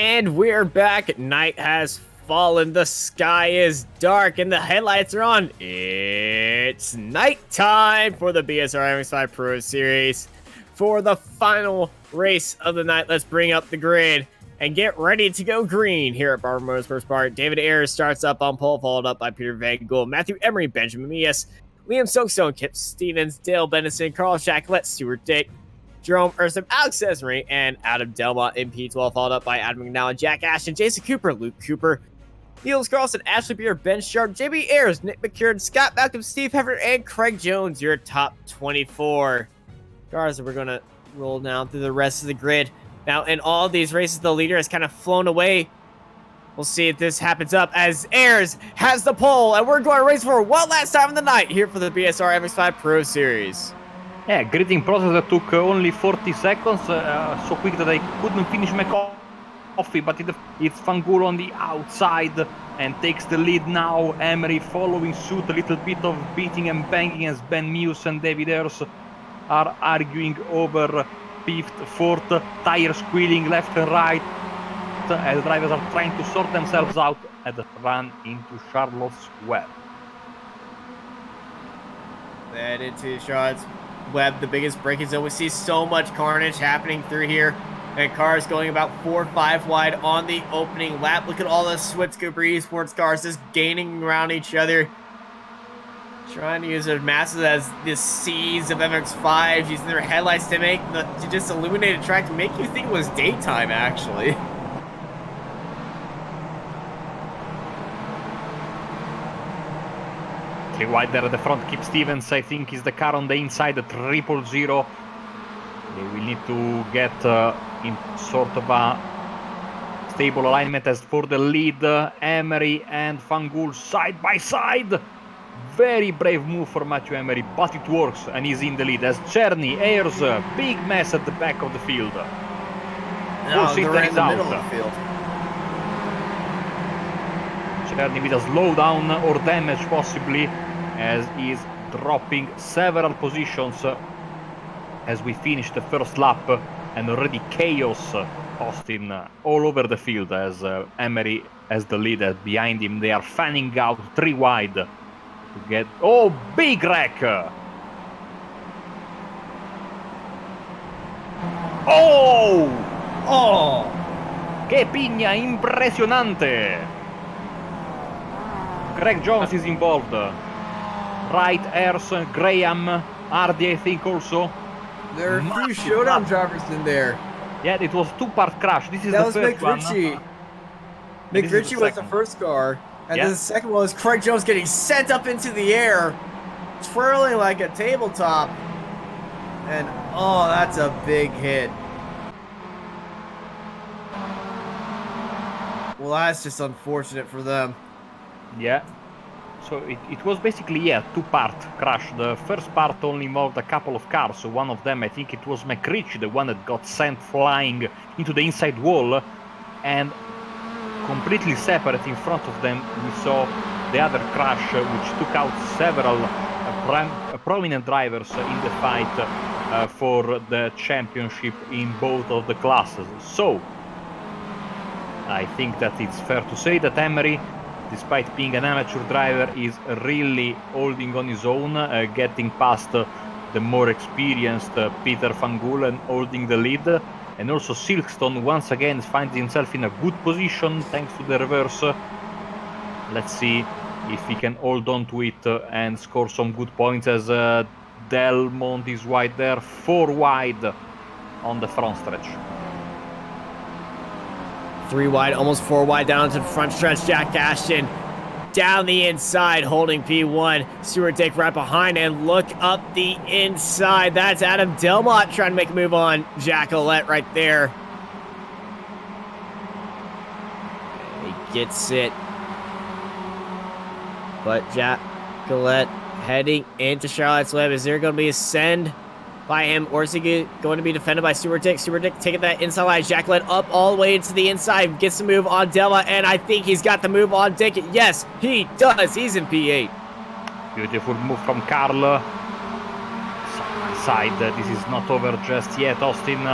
And we're back. Night has fallen. The sky is dark and the headlights are on. It's nighttime for the BSR MX5 Pro Series. For the final race of the night, let's bring up the grid and get ready to go green here at Barber Motorsports Park. David Ayers starts up on pole, followed up by Peter Van Gool, Matthew Emery, Benjamin Mias, Liam Soakstone, Kip Stevens, Dale Bennison, Carl Jacquelet, Stuart Dick, Jerome Ursum, Alex Cesare, and Adam Delmont in P12, followed up by Adam McNally, Jack Ashton, Jason Cooper, Luke Cooper, Niels Carlson, Ashley Beer, Ben Sharp, JB Ayers, Nick McCurd, Scott Malcolm, Steve Heffer, and Craig Jones, your top 24. Guys, we're going to roll down through the rest of the grid. Now, in all of these races, the leader has kind of flown away. We'll see if this happens up as Ayers has the pole, and we're going to race for one last time of the night here for the BSR MX5 Pro Series. Yeah, gridding process that took only 40 seconds, so quick that I couldn't finish my coffee, but it's Van Gool on the outside and takes the lead now. Emery following suit, a little bit of beating and banging as Ben Muse and David Ayers are arguing over 5th, 4th, tire squealing left and right as drivers are trying to sort themselves out and run into Charlotte's Web. Then into Charlotte's Web, the biggest break zone. We see so much carnage happening through here, and cars going about 4 or 5 wide on the opening lap. Look at all the Switz Cooper Esports cars just gaining around each other, trying to use their masses as the seas of MX5s, using their headlights to just illuminate a track to make you think it was daytime, actually. Wide there at the front, Kip Stevens, I think, is the car on the inside, the 000. They will need to get in sort of a stable alignment. As for the lead, Emery and Van Gool side by side. Very brave move for Matthew Emery, but it works, and he's in the lead. As Czerny, Ayers, big mess at the back of the field. No, they're in the middle of the field. Czerny with a slowdown or damage possibly, as he's dropping several positions as we finish the first lap, and already chaos, Austin, all over the field as Emery has the lead. Behind him they are fanning out 3 wide to get... Oh, big wreck! Oh! Oh! Che pigna impressionante! Craig Jones is involved. Wright, Ayers, Graham, Hardy, I think also. There are a few showdown drivers in there. Yeah, it was 2-part crash. This is that the was first one. Mick Ritchie was the first car, and then the second one was Craig Jones getting sent up into the air, twirling like a tabletop. And oh, that's a big hit. Well, that's just unfortunate for them. Yeah. So it was basically, yeah, 2-part crash. The first part only involved a couple of cars. So one of them, I think it was McRitchie, the one that got sent flying into the inside wall. And completely separate in front of them, we saw the other crash, which took out several prominent drivers in the fight for the championship in both of the classes. So I think that it's fair to say that Emery, despite being an amateur driver, is really holding on his own, getting past the more experienced Peter Van Gool and holding the lead. And also Silkstone once again finds himself in a good position thanks to the reverse. Let's see if he can hold on to it and score some good points, as Delmont is wide there, 4 wide on the front stretch. 3 wide, almost 4 wide down to the front stretch. Jack Ashton down the inside, holding P1. Stuart Dick right behind, and look up the inside. That's Adam Delmont trying to make a move on Jacquelet right there. He gets it. But Jacquelet heading into Charlotte's Web. Is there going to be a send by him, or is he going to be defended by Stuart Dick? Stuart Dick taking that inside line. Jacquelet up all the way into the inside. Gets the move on Delma, and I think he's got the move on Dick. Yes, he does. He's in P8. Beautiful move from Carl. Side. This is not over just yet, Austin.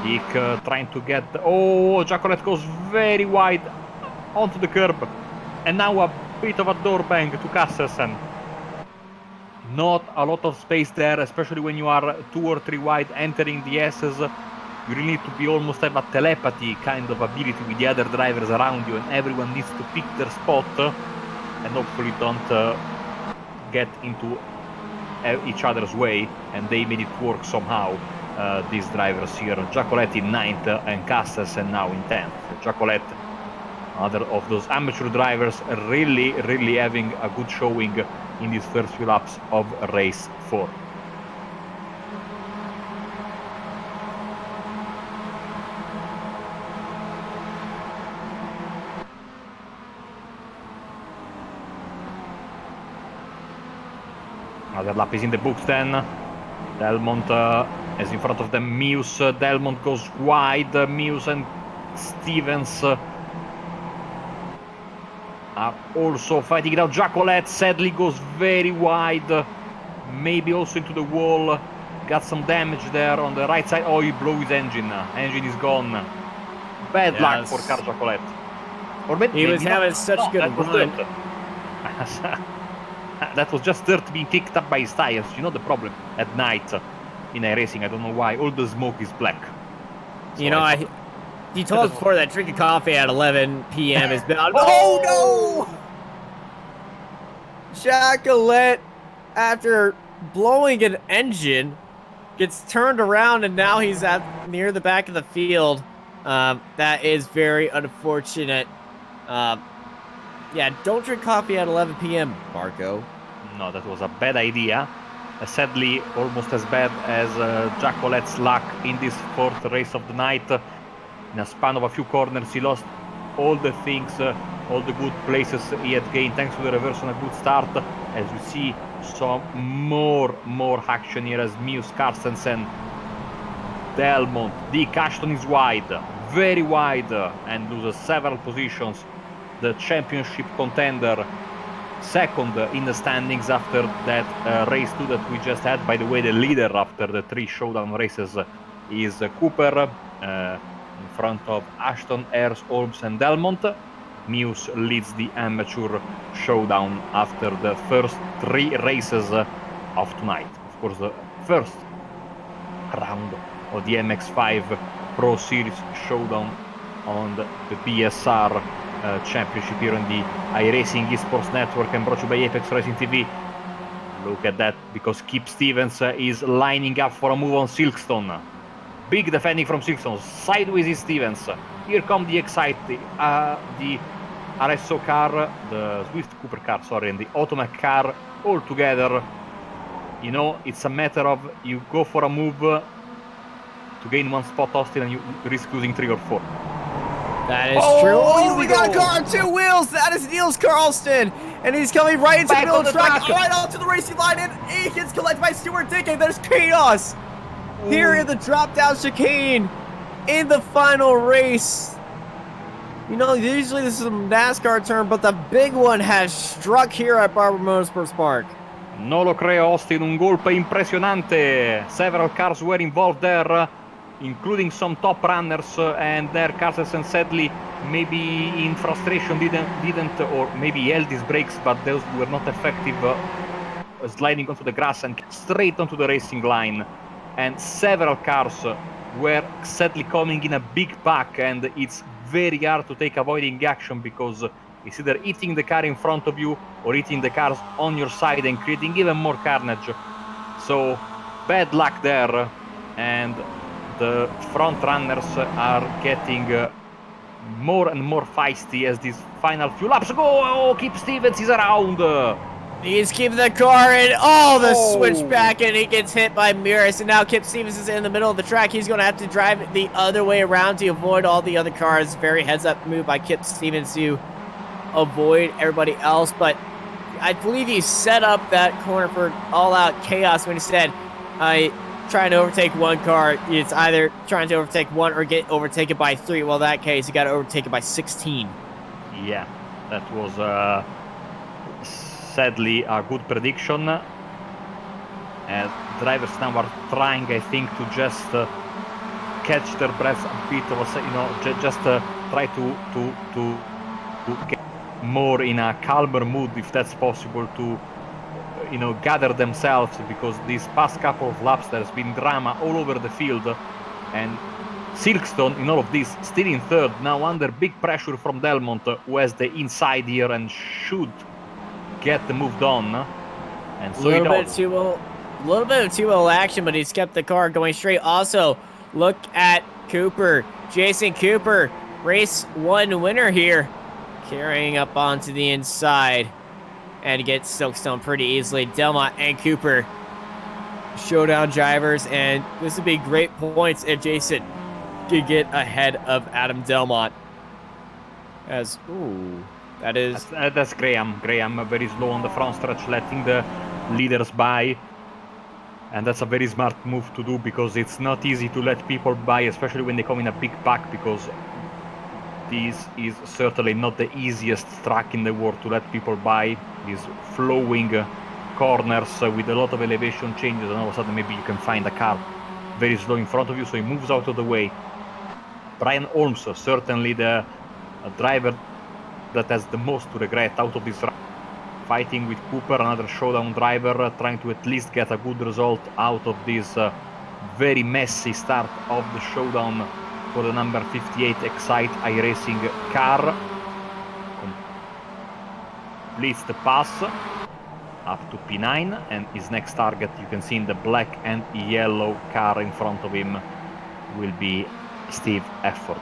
Dick trying to get... Oh, Jacolet goes very wide onto the curb. And now a bit of a door bang to Kassersen. Not a lot of space there, especially when you are 2 or 3 wide entering the S's. You really need to be almost have a telepathy kind of ability with the other drivers around you, and everyone needs to pick their spot and hopefully don't get into each other's way, and they made it work somehow. These drivers here, Jacolet in 9th and Kassersen now in 10th. Jacolet, another of those amateur drivers, really having a good showing in these first few laps of race 4. Another lap is in the books then. Delmont is in front of them. Mews, Delmont goes wide. Mews and Stevens are also fighting it out. Jacolet sadly goes very wide. Maybe also into the wall. Got some damage there on the right side. Oh, he blew his engine. Engine is gone. Bad luck for Car Jacolet. Or maybe He was having not. such No, good that was run. dirt. That was just dirt being kicked up by his tires. You know the problem at night in iRacing. I don't know why. All the smoke is black. So You know, you told us before that drinking coffee at 11 p.m. is bad. Oh no! Jacolet, after blowing an engine, gets turned around and now he's near the back of the field. That is very unfortunate. Yeah, don't drink coffee at 11 p.m., Marco. No, that was a bad idea. Sadly, almost as bad as Jacolet's luck in this 4th race of the night. In a span of a few corners, he lost all the things, all the good places he had gained thanks to the reverse on a good start. As you see, some more action here as Mews, Carstensen, Delmont, Dick Ashton is wide, very wide, and loses several positions. The championship contender, 2nd in the standings after that race 2 that we just had. By the way, the leader after the 3 showdown races is Cooper, in front of Ashton, Ayres, Holmes and Delmont. Mews leads the amateur showdown after the first 3 races of tonight. Of course, the first round of the MX5 Pro Series showdown on the BSR Championship here on the iRacing Esports Network and brought to you by Apex Racing TV. Look at that, because Kip Stevens is lining up for a move on Silkstone. Big defending from Silkstone. Sideways is Stevens. Here come the exciting, the RSO car, the Swift Cooper car, sorry, and the Automac car all together. You know, it's a matter of you go for a move to gain 1 spot, Austin, and you risk losing 3 or 4. That is true. Oh, we got a car on 2 wheels. That is Niels Carlston. And he's coming right into the middle of the track, right onto the racing line, and he gets collected by Stuart Dick, and there's chaos here in the drop-down chicane in the final race. You know, usually this is a NASCAR turn, but the big one has struck here at Barber Motorsports Park. No lo creo, Austin. Un golpe impresionante. Several cars were involved there, including some top runners, and their Carstensen sadly maybe in frustration didn't or maybe held his brakes, but those were not effective, sliding onto the grass and straight onto the racing line. And several cars were sadly coming in a big pack, and it's very hard to take avoiding action because it's either hitting the car in front of you or hitting the cars on your side and creating even more carnage. So bad luck there, and the front runners are getting more and more feisty as these final few laps go. Oh, Kip Stevens is around. He's keeping the car in. Oh, the switchback, and he gets hit by Miras. And now Kip Stevens is in the middle of the track. He's going to have to drive it the other way around to avoid all the other cars. Very heads-up move by Kip Stevens to avoid everybody else. But I believe he set up that corner for all-out chaos when he said, trying to overtake 1 car. It's either trying to overtake 1 or get overtaken by 3. Well, in that case, you got to overtake it by 16. Yeah, that was sadly a good prediction. And drivers now are trying, I think, to just catch their breath a bit, just try to get more in a calmer mood, if that's possible, to gather themselves, because these past couple of laps there's been drama all over the field, and Silkstone in all of this still in third, now under big pressure from Delmont, who has the inside here and should get moved on, and so a little bit of 2-0 action, but he's kept the car going straight. Also, look at Cooper, Jason Cooper, race 1 winner here, carrying up onto the inside. And gets Silkstone pretty easily. Delmont and Cooper, showdown drivers, and this would be great points if Jason could get ahead of Adam Delmont. That's Graham. Graham very slow on the front stretch, letting the leaders by. And that's a very smart move to do, because it's not easy to let people by, especially when they come in a big pack, because this is certainly not the easiest track in the world to let people by. These flowing corners with a lot of elevation changes, and all of a sudden maybe you can find a car very slow in front of you, so he moves out of the way. Brian Holmes, certainly the driver that has the most to regret out of this race, fighting with Cooper, another showdown driver, trying to at least get a good result out of this very messy start of the showdown for the number 58 Excite iRacing car. Completes the pass up to P9, and his next target, you can see in the black and yellow car in front of him, will be Steve Efford.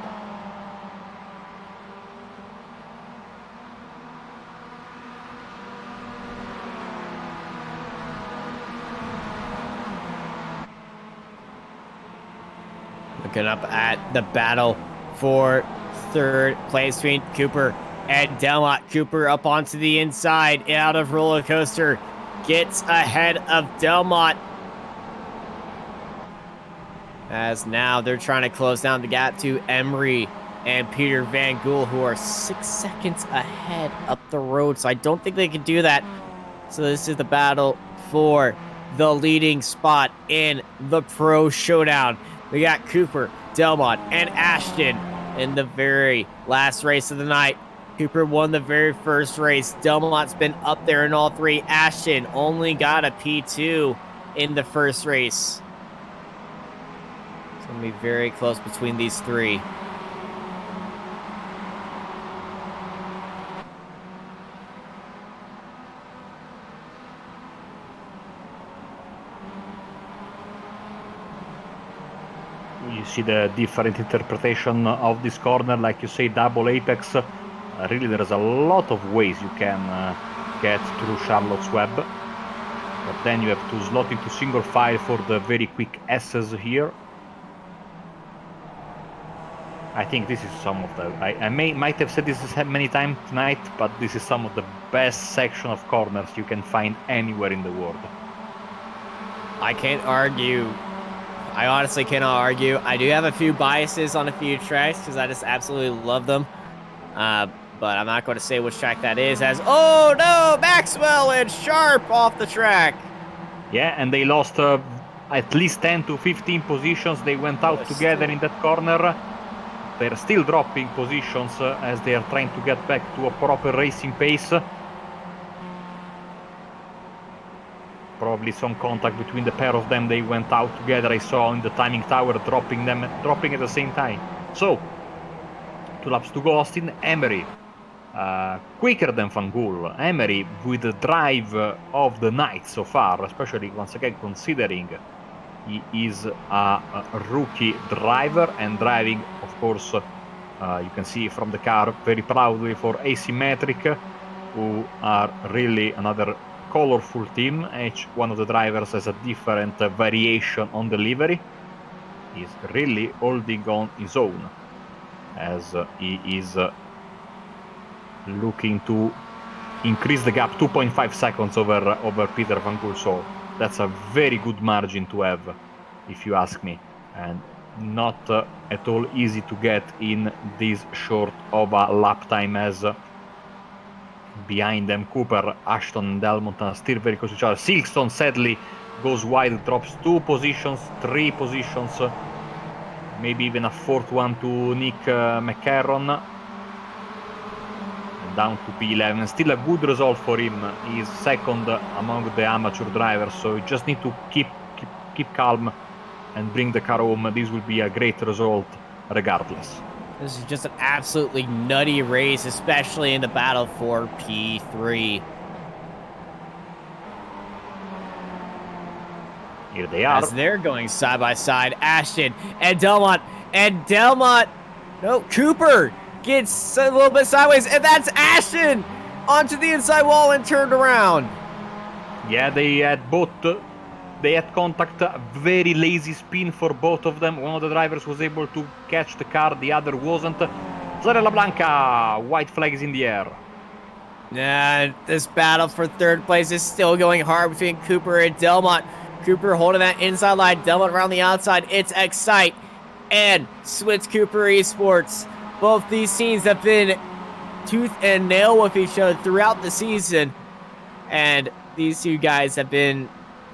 Looking up at the battle for third place between Cooper and Delmont. Cooper up onto the inside, out of roller coaster, gets ahead of Delmont. As now they're trying to close down the gap to Emery and Peter Van Gool, who are 6 seconds ahead up the road. So I don't think they can do that. So this is the battle for the leading spot in the Pro Showdown. We got Cooper, Delmont, and Ashton in the very last race of the night. Cooper won the very first race. Delmont's been up there in all three. Ashton only got a P2 in the first race. It's going to be very close between these three. You see the different interpretation of this corner, like you say, double apex. Really, there's a lot of ways you can get through Charlotte's Web. But then you have to slot into single file for the very quick S's here. I think this is some of the... I might have said this many times tonight, but this is some of the best section of corners you can find anywhere in the world. I can't argue. I honestly cannot argue. I do have a few biases on a few tracks because I just absolutely love them. But I'm not going to say which track that is, as, oh no, Maxwell and Sharp off the track. Yeah, and they lost at least 10 to 15 positions. They went out together in that corner. They're still dropping positions as they are trying to get back to a proper racing pace. Probably some contact between the pair of them. They went out together. I saw in the timing tower dropping at the same time. So, 2 laps to go. Austin Emery, quicker than Van Gool. Emery with the drive of the night so far, especially once again considering he is a rookie driver and driving, of course, you can see from the car very proudly for Asymmetric, who are really another colorful team. Each one of the drivers has a different variation on the livery. He's really holding on his own as he is looking to increase the gap 2.5 seconds over Peter Van Gool. So that's a very good margin to have, if you ask me, and not at all easy to get in this short of a lap time, as behind them Cooper, Ashton and Delmont are still very close to each other. Silkstone sadly goes wide, drops 2 positions, 3 positions, maybe even a fourth one to Nick McCarron. Down to P11. Still a good result for him. He's second among the amateur drivers, so you just need to keep calm and bring the car home. This will be a great result regardless. This is just an absolutely nutty race, especially in the battle for P3. Here they are. As they're going side by side, Ashton and Delmont. No, Cooper gets a little bit sideways, and that's Ashton onto the inside wall and turned around. Yeah, they had contact, very lazy spin for both of them. One of the drivers was able to catch the car, the other wasn't. Zarella Blanca, white flag is in the air. And this battle for third place is still going hard between Cooper and Delmont. Cooper holding that inside line, Delmont around the outside. It's Excite and Switch Cooper Esports. Both these teams have been tooth and nail with each other throughout the season. And these two guys have been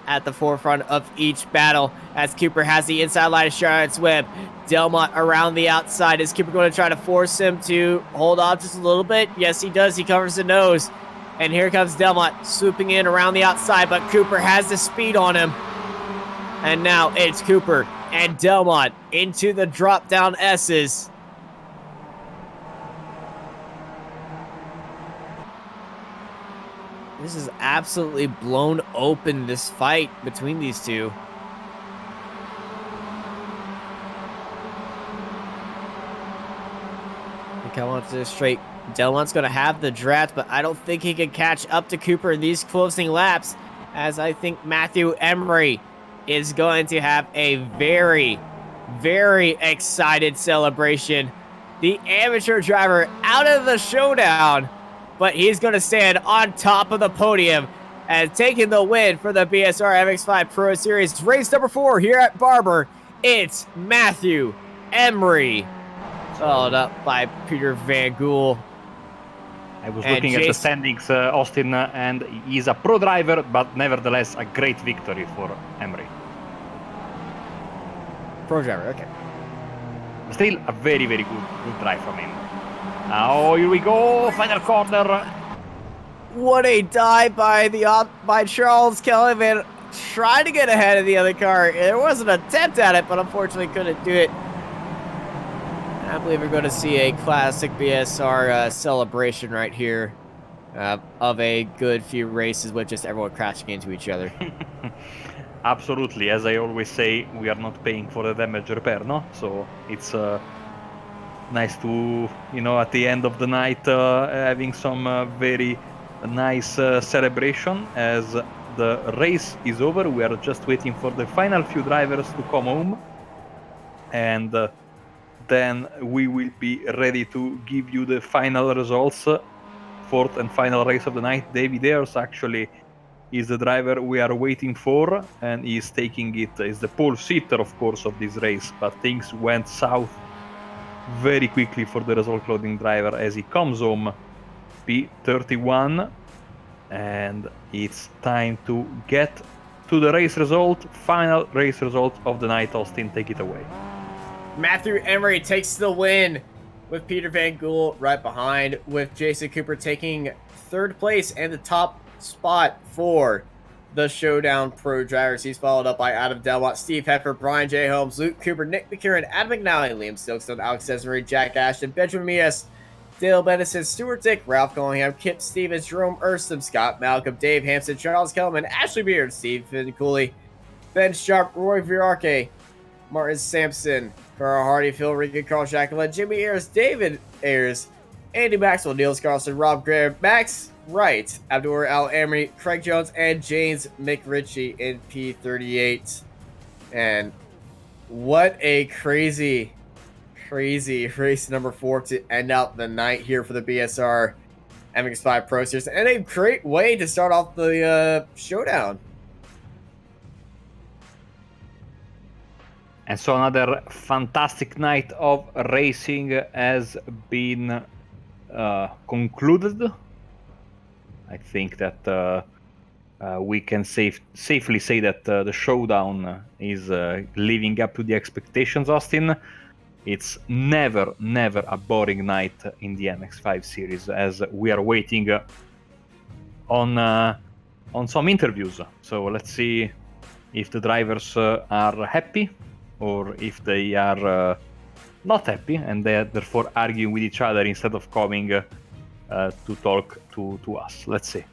at the forefront of each battle as Cooper has the inside line of Charlotte's Web. Delmont around the outside. Is Cooper going to try to force him to hold off just a little bit? Yes, he does. He covers the nose. And here comes Delmont swooping in around the outside, but Cooper has the speed on him. And now it's Cooper and Delmont into the drop-down S's. This is absolutely blown open, this fight between these two. They come on to the straight. Delmont's going to have the draft, but I don't think he can catch up to Cooper in these closing laps, as I think Matthew Emery is going to have a very, very excited celebration. The amateur driver out of the showdown, but he's going to stand on top of the podium and taking the win for the BSR MX5 Pro Series. Race number 4 here at Barber. It's Matthew Emery, followed up by Peter Van Gool. I was looking at the standings, Austin, and he's a pro driver, but nevertheless a great victory for Emery. Pro driver, okay. Still a very, very good drive from him. Oh, here we go, final corner. What a dive by Charles Kellyman, trying to get ahead of the other car. There was an attempt at it, but unfortunately couldn't do it. I believe we're going to see a classic BSR celebration right here of a good few races with just everyone crashing into each other. Absolutely, as I always say, we are not paying for the damage repair, no? So it's nice to, at the end of the night, having some very nice celebration. As the race is over, we are just waiting for the final few drivers to come home, and then we will be ready to give you the final results. Fourth and final race of the night. David Ayers actually is the driver we are waiting for, and he's taking it. Is the pole sitter, of course, of this race, but things went south very quickly for the result loading driver as he comes home. P31, and it's time to get to the race result, final race result of the night. Austin, take it away. Matthew Emery takes the win with Peter Van Gool right behind, with Jason Cooper taking third place and the top spot for the Showdown Pro Drivers. He's followed up by Adam Delmont, Steve Heffer, Brian J. Holmes, Luke Cooper, Nick McKiernan, Adam McNally, Liam Stokestone, Alex Cesare, Jack Ashton, Benjamin Mias, Dale Bennison, Stuart Dick, Ralph Collingham, Kip Stevens, Jerome Erstom, Scott Malcolm, Dave Hampson, Charles Kelman, Ashley Beard, Stephen Cooley, Ben Sharp, Roy Virarke, Martin Sampson, Carl Hardy, Phil Regan, Carl Jacqueline, Jimmy Ayers, David Ayers, Andy Maxwell, Niels Carlson, Rob Graham, Max Wright, Abdur Al Amri, Craig Jones, and James McRitchie in P38. And what a crazy race number 4 to end out the night here for the BSR MX5 Pro Series, and a great way to start off the showdown. And so another fantastic night of racing has been concluded. I think that we can safely say that the showdown is living up to the expectations, Austin. it's never a boring night in the MX5 series, as we are waiting on some interviews. So let's see if the drivers are happy or if they are not happy and they're therefore arguing with each other instead of coming to talk to us. Let's see.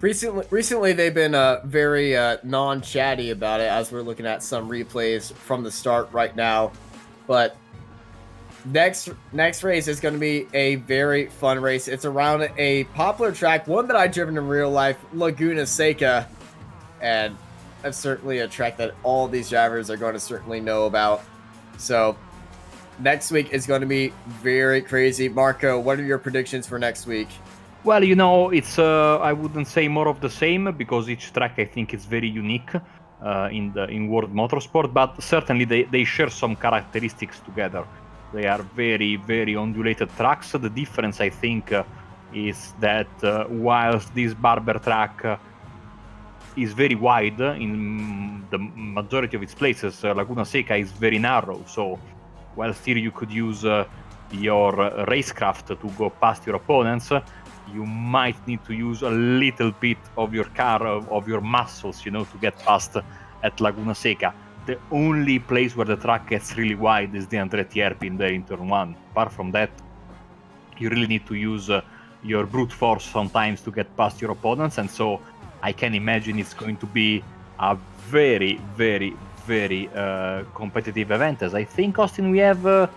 Recently they've been very non-chatty about it, as we're looking at some replays from the start right now. But next race is going to be a very fun race. It's around a popular track, one that I've driven in real life, Laguna Seca, and that's certainly a track that all these drivers are going to certainly know about. So next week is going to be very crazy. Marco, what are your predictions for next week? Well, it's I wouldn't say more of the same, because each track I think is very unique in World Motorsport, but certainly they share some characteristics together. They are very, very undulated tracks. The difference, I think, is that whilst this Barber track is very wide in the majority of its places, Laguna Seca is very narrow. So while still you could use your racecraft to go past your opponents, you might need to use a little bit of your car, of your muscles, to get past at Laguna Seca. The only place where the track gets really wide is the Andretti hairpin there in turn 1. Apart from that, you really need to use your brute force sometimes to get past your opponents, and so I can imagine it's going to be a very, very, very competitive event. As I think, Austin, we have a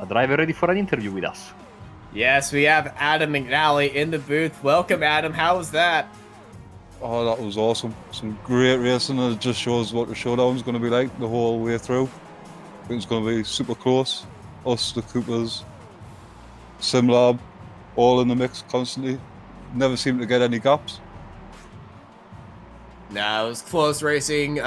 driver ready for an interview with us. Yes, we have Adam McNally in the booth. Welcome, Adam. How was that? Oh, that was awesome. Some great racing, and it just shows what the showdown's going to be like the whole way through. I think it's going to be super close. Us, the Coopers, SimLab, all in the mix constantly. Never seem to get any gaps. No, it was close racing.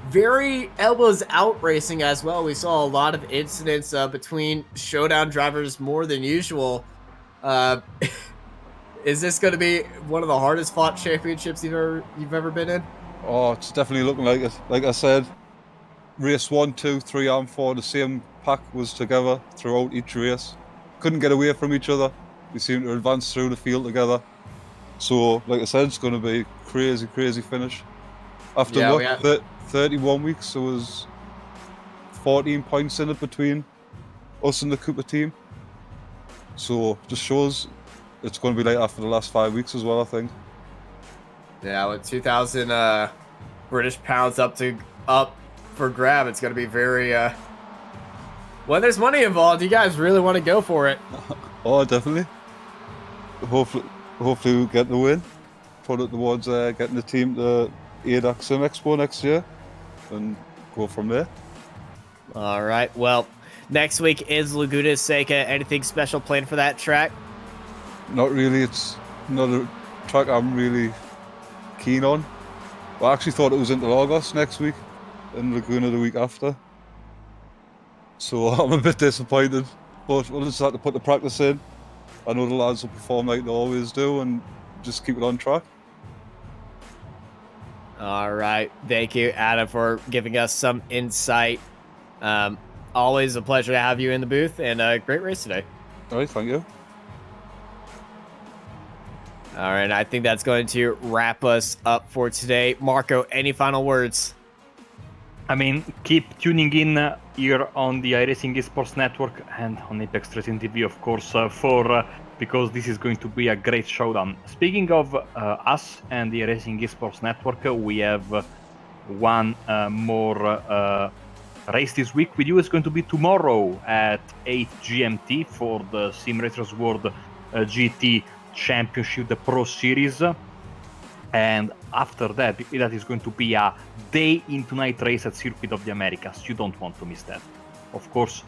Very elbows out racing as well. We saw a lot of incidents between showdown drivers more than usual. Is this going to be one of the hardest fought championships you've ever been in? Oh, it's definitely looking like it. Like I said, race 1, 2, 3, and 4, the same pack was together throughout each race. Couldn't get away from each other. We seemed to advance through the field together. So, like I said, it's going to be crazy, crazy finish. After 31 weeks, there was 14 points in it between us and the Cooper team. So, just shows it's going to be like after the last 5 weeks as well, I think. Yeah, with 2,000 British pounds up for grab, it's going to be very... when there's money involved, you guys really want to go for it. Oh, definitely. Hopefully we'll get the win. Put it towards getting the team to iRacing Sim Expo next year and go from there. All right. Well, next week is Laguna Seca. Anything special planned for that track? Not really. It's not a track I'm really keen on. I actually thought it was Interlagos next week and Laguna the week after. So I'm a bit disappointed. But we'll just have to put the practice in. I know the lads will perform like they always do and just keep it on track. All right. Thank you, Adam, for giving us some insight. Always a pleasure to have you in the booth, and a great race today. All right, thank you. All right, I think that's going to wrap us up for today. Marco, any final words? I mean, keep tuning in here on the iRacing Esports Network and on Apex Racing TV, of course, because this is going to be a great showdown. Speaking of us and the iRacing Esports Network, we have one more race this week with you. It's going to be tomorrow at 8 GMT for the Sim Racers World GT Championship, the Pro Series. And after that is going to be a day into night race at Circuit of the Americas. You don't want to miss that. Of course,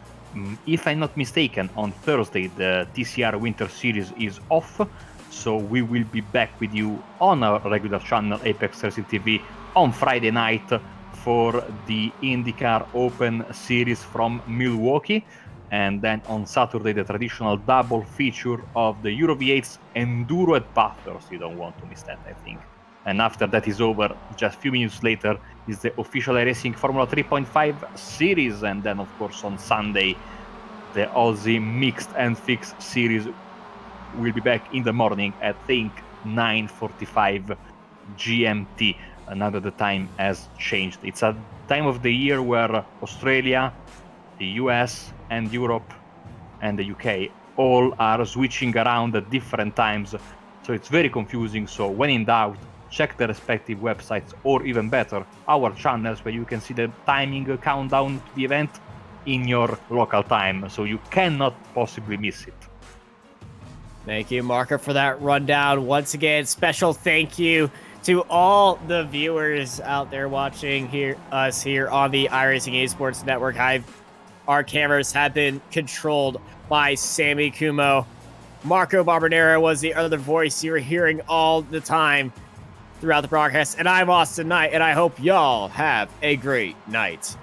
if I'm not mistaken, on Thursday the TCR Winter Series is off, so we will be back with you on our regular channel Apex Racing TV on Friday night for the IndyCar Open Series from Milwaukee, and then on Saturday the traditional double feature of the Euro V8's Enduro at Bathurst. You don't want to miss that, I think. And after that is over, just a few minutes later, is the official iRacing Formula 3.5 series. And then, of course, on Sunday, the Aussie Mixed and Fixed Series will be back in the morning at, I think, 9:45 GMT. Now that the time has changed. It's a time of the year where Australia, the US, and Europe, and the UK all are switching around at different times. So it's very confusing. So when in doubt, check the respective websites, or even better, our channels, where you can see the timing countdown to the event in your local time. So you cannot possibly miss it. Thank you, Marco, for that rundown. Once again, special thank you to all the viewers out there watching us here on the iRacing Esports Network. Our cameras have been controlled by Sammy Kumo. Marco Barbonero was the other voice you were hearing all the time throughout the broadcast. And I'm Austin Knight, and I hope y'all have a great night.